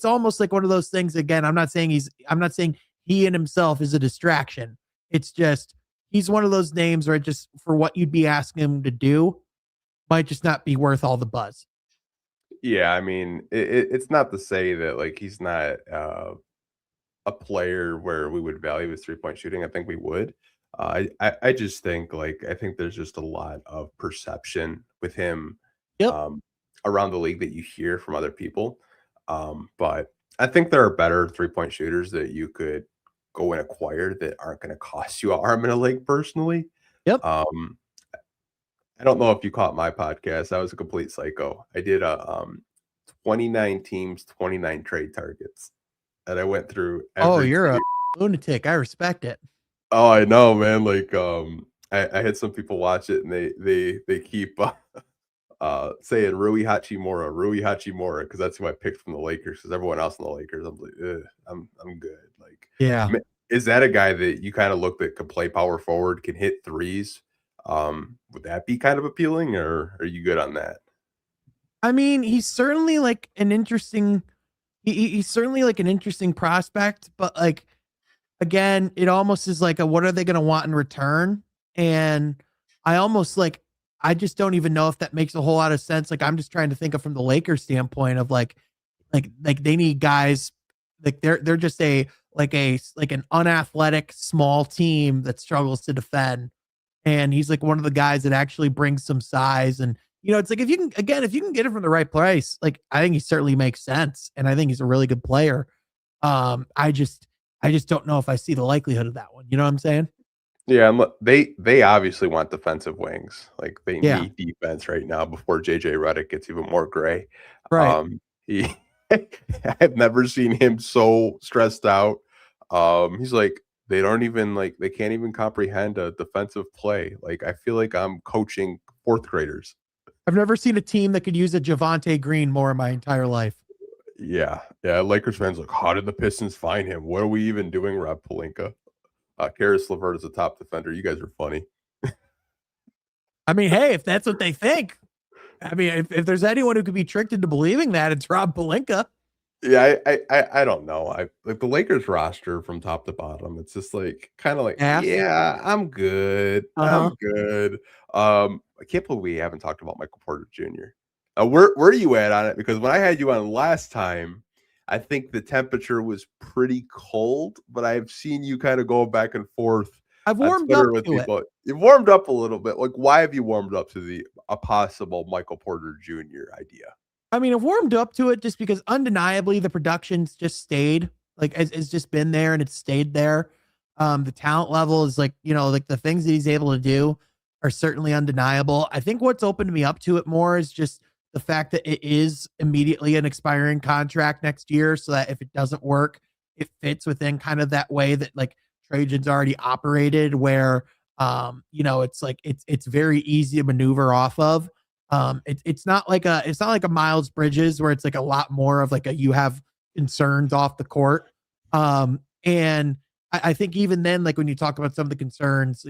almost like one of those things. Again, I'm not saying he in himself is a distraction. It's just he's one of those names where just for what you'd be asking him to do might just not be worth all the buzz. Yeah, I mean, it's not to say that like he's not a player where we would value his 3-point shooting. I think we would. I just think I think there's just a lot of perception with him Yep. around the league that you hear from other people. But I think there are better 3-point shooters that you could go and acquire that aren't going to cost you an arm and a leg personally. Yep. I don't know if you caught my podcast. I was a complete psycho. I did a 29 teams, 29 trade targets. And I went through you're a lunatic. I respect it. Oh, I know, man. I had some people watch it and they keep saying Rui Hachimura, because that's who I picked from the Lakers, because everyone else in the Lakers, I'm like, I'm good. Yeah. Is that a guy that you kind of looked at could play power forward, can hit threes? Would that be kind of appealing, or are you good on that? I mean, he's certainly like an interesting he's certainly like an interesting prospect, but like again, it almost is like what are they going to want in return? And I just don't even know if that makes a whole lot of sense. Like I'm just trying to think of from the Lakers standpoint of like they need guys like they're just an unathletic small team that struggles to defend. And he's like one of the guys that actually brings some size. And, it's like, if you can get it from the right place, like I think he certainly makes sense. And I think he's a really good player. I just don't know if I see the likelihood of that one. You know what I'm saying? Yeah. And they obviously want defensive wings. Like they Yeah. need defense right now before JJ Redick gets even more gray. Right. I've never seen him so stressed out. He's like, they don't even they can't even comprehend a defensive play. Like I feel like I'm coaching 4th graders. I've never seen a team that could use a Javonte Green more in my entire life. Yeah. Lakers fans like, how did the Pistons find him? What are we even doing, Rob Pelinka? Karis LeVert is a top defender. You guys are funny. I mean, hey, if that's what they think. I mean, if there's anyone who could be tricked into believing that, it's Rob Pelinka. Yeah, I don't know. I like the Lakers roster from top to bottom. It's just yeah, I'm good. I'm good. I can't believe we haven't talked about Michael Porter Jr. Where are you at on it? Because when I had you on last time, I think the temperature was pretty cold, but I've seen you kind of go back and forth. I've warmed up with to people. it. You've warmed up a little bit. Like, why have you warmed up to a possible Michael Porter Jr. idea? I mean, I've warmed up to it just because undeniably the production's just stayed, it's just been there and it's stayed there. The talent level is like the things that he's able to do are certainly undeniable. I think what's opened me up to it more is just the fact that it is immediately an expiring contract next year. So that if it doesn't work, it fits within kind of that way that like Trajan's already operated where, it's very easy to maneuver off of. It's not like a Miles Bridges where it's like a lot more of you have concerns off the court. And I think even then, like when you talk about some of the concerns,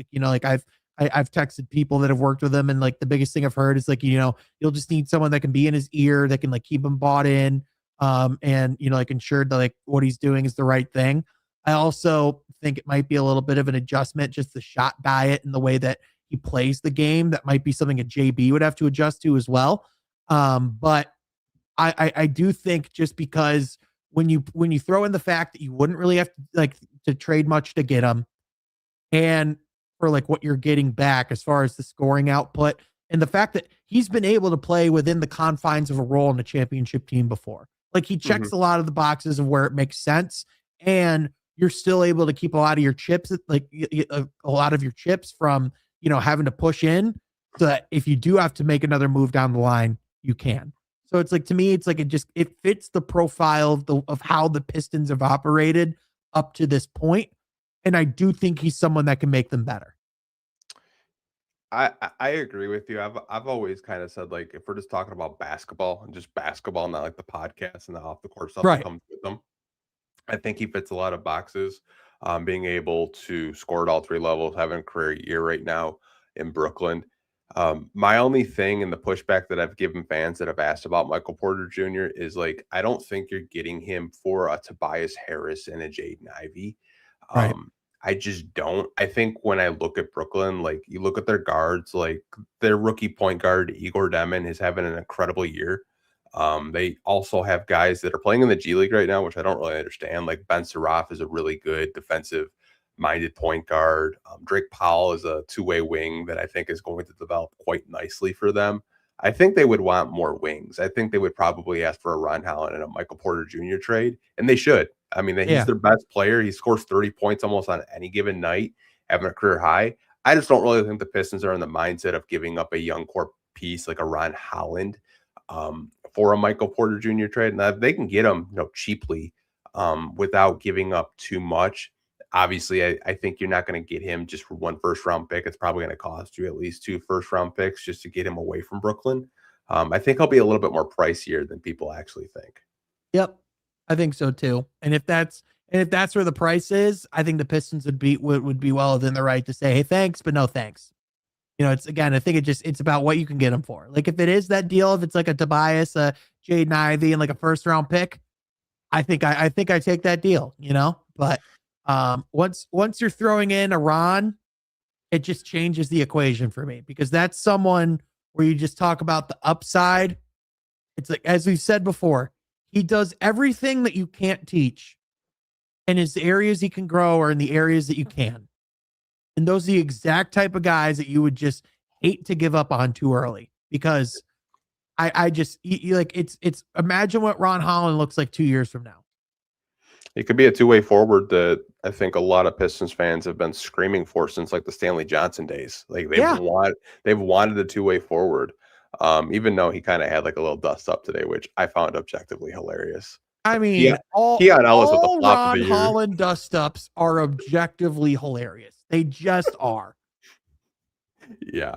I've texted people that have worked with him, and like the biggest thing I've heard is you'll just need someone that can be in his ear, that can keep him bought in, and ensured that what he's doing is the right thing. I also think it might be a little bit of an adjustment, just the shot diet and the way that he plays the game. That might be something a JB would have to adjust to as well. But I do think just because when you throw in the fact that you wouldn't really have to trade much to get him, and for what you're getting back as far as the scoring output, and the fact that he's been able to play within the confines of a role in a championship team before, he checks a lot of the boxes of where it makes sense, and you're still able to keep a lot of your chips, from having to push in, so that if you do have to make another move down the line, you can. So it's to me, it's it fits the profile of how the Pistons have operated up to this point. And I do think he's someone that can make them better. I agree with you. I've always kind of said, like, if we're just talking about basketball and just basketball, not like the podcast and the off the court stuff that Right. comes with them, I think he fits a lot of boxes. Being able to score at all three levels, having a career year right now in Brooklyn. My only thing in the pushback that I've given fans that have asked about Michael Porter Jr. is like, I don't think you're getting him for a Tobias Harris and a Jaden Ivey. Right. I just don't. I think when I look at Brooklyn, like you look at their guards, like their rookie point guard, Igor Demon, is having an incredible year. They also have guys that are playing in the G League right now, which I don't really understand. Like Ben Seraph is a really good defensive minded point guard. Drake Powell is a two-way wing that I think is going to develop quite nicely for them. I think they would want more wings. I think they would probably ask for a Ron Holland and a Michael Porter Jr. trade, and they should. I mean, he's Yeah. their best player. He scores 30 points almost on any given night, having a career high. I just don't really think the Pistons are in the mindset of giving up a young core piece like a Ron Holland for a Michael Porter Jr. trade. Now, if they can get him, cheaply without giving up too much. Obviously, I think you're not going to get him just for one first round pick. It's probably going to cost you at least 2 first round picks just to get him away from Brooklyn. I think he'll be a little bit more pricier than people actually think. Yep. I think so too. And if that's where the price is, I think the Pistons would be well within the right to say, hey, thanks, but no thanks. It's again, I think it's about what you can get him for. Like if it is that deal, if it's like a Tobias, a Jaden Ivey, and like a first round pick, I think I take that deal, But once you're throwing in a Ron, it just changes the equation for me because that's someone where you just talk about the upside. It's like, as we've said before, he does everything that you can't teach. And his areas he can grow are in the areas that you can. And those are the exact type of guys that you would just hate to give up on too early because I just like it's imagine what Ron Holland looks like 2 years from now. It could be a two-way forward that I think a lot of Pistons fans have been screaming for since like the Stanley Johnson days. Like they've wanted a two-way forward. Even though he kind of had like a little dust up today, which I found objectively hilarious. I mean, Keon Ellis with the all flop Ron of the year. Holland dust ups are objectively hilarious. They just are. Yeah.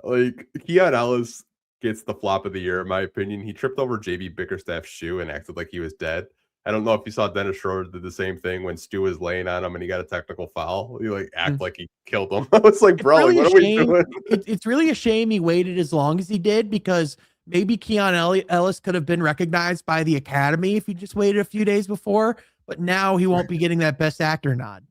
Like Keon Ellis gets the flop of the year, in my opinion. He tripped over JB Bickerstaff's shoe and acted like he was dead. I don't know if you saw Dennis Schroeder did the same thing when Stu was laying on him and he got a technical foul. He act like he killed him. I was like, bro, really what are we doing? It's really a shame he waited as long as he did because maybe Keon Ellis could have been recognized by the Academy if he just waited a few days before. But now he won't be getting that Best Actor nod.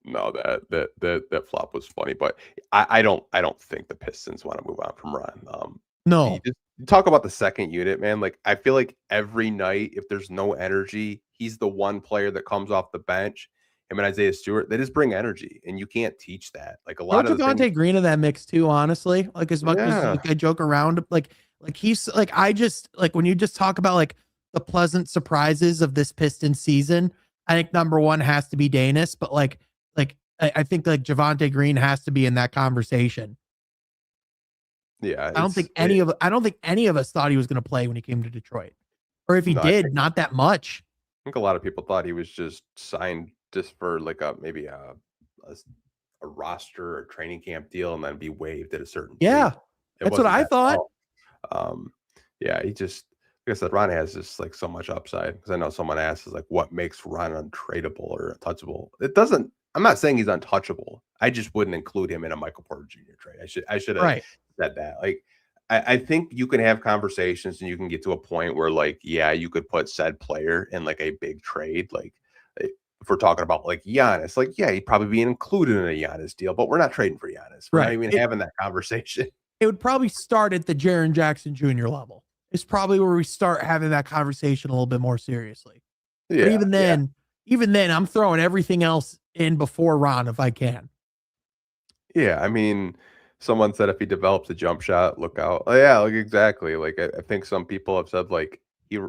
No, that flop was funny, but I don't think the Pistons want to move on from Ron. No. You talk about the second unit, man. Like I feel like every night, if there's no energy, he's the one player that comes off the bench. Him and Isaiah Stewart, they just bring energy, and you can't teach that. Like a lot of Devontae Green in that mix too, honestly. Like as much as I joke around, like he's like I just like when you just talk about like the pleasant surprises of this Pistons season, I think number one has to be Danis, but like I think like Javonte Green has to be in that conversation. Yeah, I don't think any of us thought he was going to play when he came to Detroit, or if he did, not that much. I think a lot of people thought he was just signed just for like maybe a roster or training camp deal and then be waived at a certain. Yeah, that's what I thought. Yeah, he just like I said, Ron has just like so much upside because I know someone asked is like what makes Ron untradeable or untouchable. It doesn't. I'm not saying he's untouchable. I just wouldn't include him in a Michael Porter Jr. trade. I should have said that. Like, I think you can have conversations and you can get to a point where, like, yeah, you could put said player in like a big trade. Like, if we're talking about like Giannis, like, yeah, he'd probably be included in a Giannis deal, but we're not trading for Giannis. We're not even having that conversation. It would probably start at the Jaren Jackson Jr. level. It's probably where we start having that conversation a little bit more seriously. Yeah, but even then, I'm throwing everything else in before Ron if I can. Yeah, I mean, someone said if he develops a jump shot, look out. Oh, yeah, like exactly. Like I think some people have said like he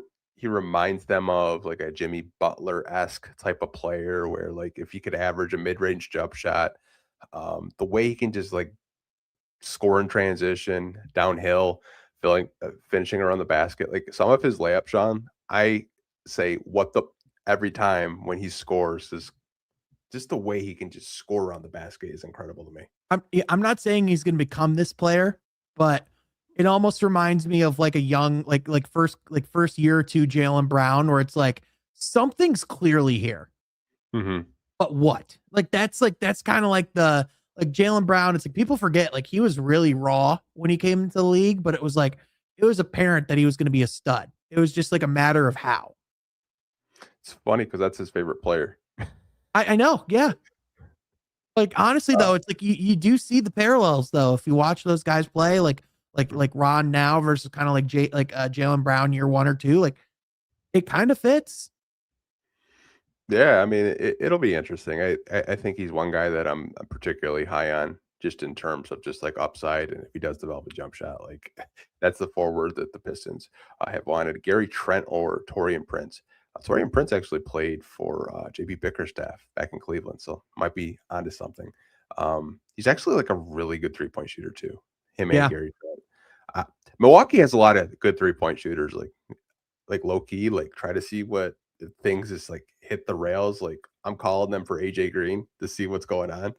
reminds them of like a Jimmy Butler-esque type of player where like if he could average a mid-range jump shot, the way he can just like score in transition, downhill, finishing around the basket. Like some of his layups, Sean, I say every time when he scores is just the way he can just score around the basket is incredible to me. I'm not saying he's going to become this player, but it almost reminds me of like a young, first year or two Jaylen Brown, where it's like something's clearly here, but what? That's kind of like Jaylen Brown. It's like people forget, like he was really raw when he came into the league, but it was apparent that he was going to be a stud. It was just like a matter of how. It's funny because that's his favorite player. I know. Yeah. Like, honestly, though, it's like you do see the parallels, though. If you watch those guys play, like Ron now versus kind of like Jaylen Brown year 1 or 2, like it kind of fits. Yeah, I mean, it'll be interesting. I think he's one guy that I'm particularly high on, just in terms of just like upside, and if he does develop a jump shot, like that's the forward that the Pistons have wanted. Gary Trent or Taurean Prince. Taurean Prince actually played for JB Bickerstaff back in Cleveland, so might be onto something. He's actually like a really good 3-point shooter too. Him and Gary Trent. Milwaukee has a lot of good 3-point shooters, like low key, like try to see what things just like hit the rails. Like I'm calling them for AJ Green to see what's going on.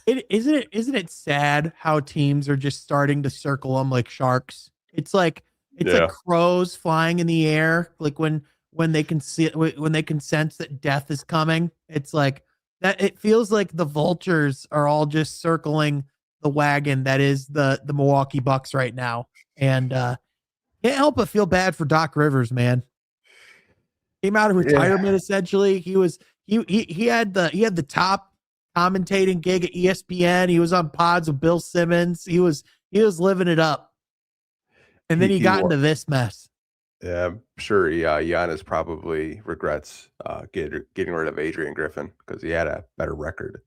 Isn't it sad how teams are just starting to circle them like sharks? It's like crows flying in the air, like when they can see when they can sense that death is coming. It's like that. It feels like the vultures are all just circling the wagon that is the Milwaukee Bucks right now, and can't help but feel bad for Doc Rivers, man. Came out of retirement essentially. He had the top commentating gig at ESPN. He was on pods with Bill Simmons. He was living it up, and then he got into this mess. Yeah, I'm sure. Giannis probably regrets getting rid of Adrian Griffin because he had a better record.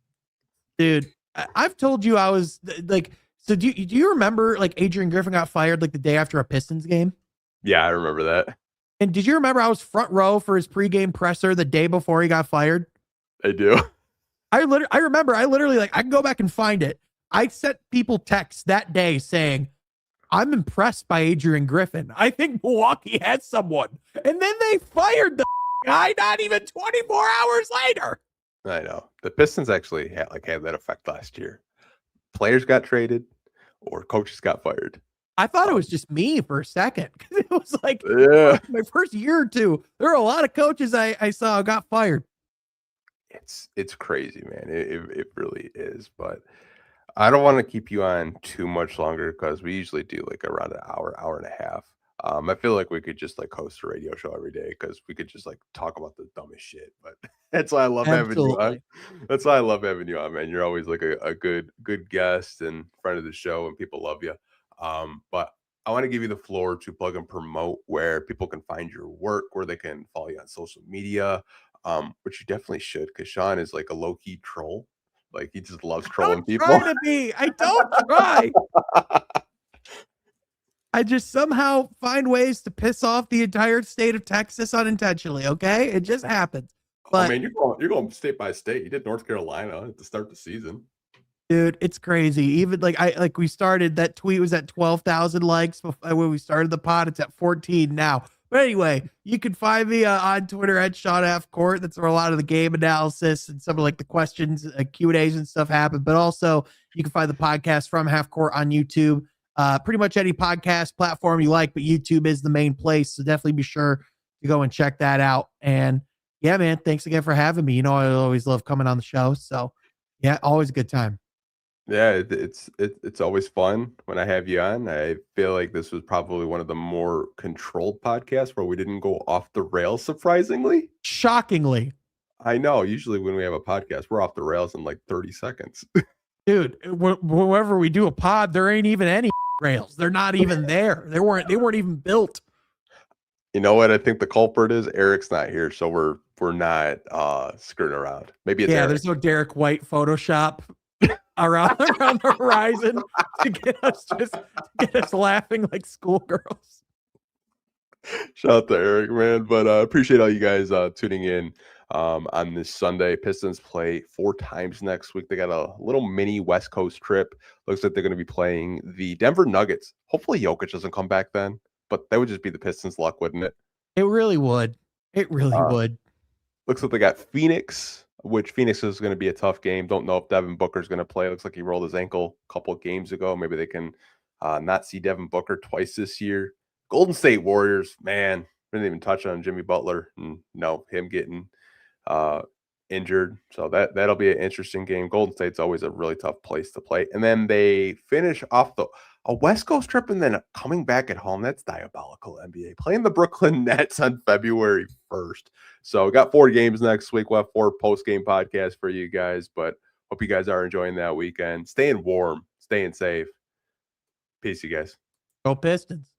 Dude, I've told you I was like. So do you remember like Adrian Griffin got fired like the day after a Pistons game? Yeah, I remember that. And did you remember I was front row for his pregame presser the day before he got fired? I do. I remember I literally I can go back and find it. I sent people texts that day saying, I'm impressed by Adrian Griffin. I think Milwaukee has someone. And then they fired the guy not even 24 hours later. I know. The Pistons actually had that effect last year. Players got traded or coaches got fired. I thought it was just me for a second. Because it was like my first year or two, there were a lot of coaches I saw got fired. It's crazy, man. It really is. But I don't want to keep you on too much longer because we usually do like around an hour and a half. I feel like we could just like host a radio show every day because we could just like talk about the dumbest shit. But that's why I love having you on. That's why I love having you on, man. You're always like a good guest and friend of the show, and people love you. But I want to give you the floor to plug and promote where people can find your work, where they can follow you on social media, which you definitely should, because Sean is like a low-key troll. Like he just loves trolling people. I don't try. I just somehow find ways to piss off the entire state of Texas unintentionally. Okay, it just happens. But man, you're going state by state. You did North Carolina at the start of the season. Dude, it's crazy. Even we started, that tweet was at 12,000 likes when we started the pod. It's at 14 now. But anyway, you can find me on Twitter at Sean Half Court. That's where a lot of the game analysis and some of like the questions, Q&As and stuff happen. But also you can find the podcast from Half Court on YouTube. Pretty much any podcast platform you like, but YouTube is the main place. So definitely be sure to go and check that out. And yeah, man, thanks again for having me. You know, I always love coming on the show. So yeah, always a good time. Yeah, it's always fun when I have you on. I feel like this was probably one of the more controlled podcasts where we didn't go off the rails, surprisingly. Shockingly. I know. Usually when we have a podcast, we're off the rails in like 30 seconds. Dude, whenever we do a pod, there ain't even any rails. They're not even there. They weren't even built. You know what I think the culprit is? Eric's not here, so we're not skirting around. Maybe it's Eric. There's no Derek White Photoshop around the horizon to get us laughing like schoolgirls. Shout out to Eric, man. But I appreciate all you guys tuning in on this Sunday. Pistons play 4 times next week. They got a little mini West Coast trip. Looks like they're going to be playing the Denver Nuggets. Hopefully Jokic doesn't come back then, but that would just be the Pistons' luck, wouldn't it? It really would. It really would. Looks like they got Phoenix which Phoenix is going to be a tough game. Don't know if Devin Booker's going to play. Looks like he rolled his ankle a couple of games ago. Maybe they can not see Devin Booker twice this year. Golden State Warriors, man, didn't even touch on Jimmy Butler. And no, him getting injured. So that'll be an interesting game. Golden State's always a really tough place to play. And then they finish off a West Coast trip and then coming back at home. That's diabolical, NBA. Playing the Brooklyn Nets on February 1st. So we got 4 games next week. We'll have 4 post-game podcasts for you guys. But hope you guys are enjoying that weekend. Staying warm. Staying safe. Peace, you guys. Go Pistons.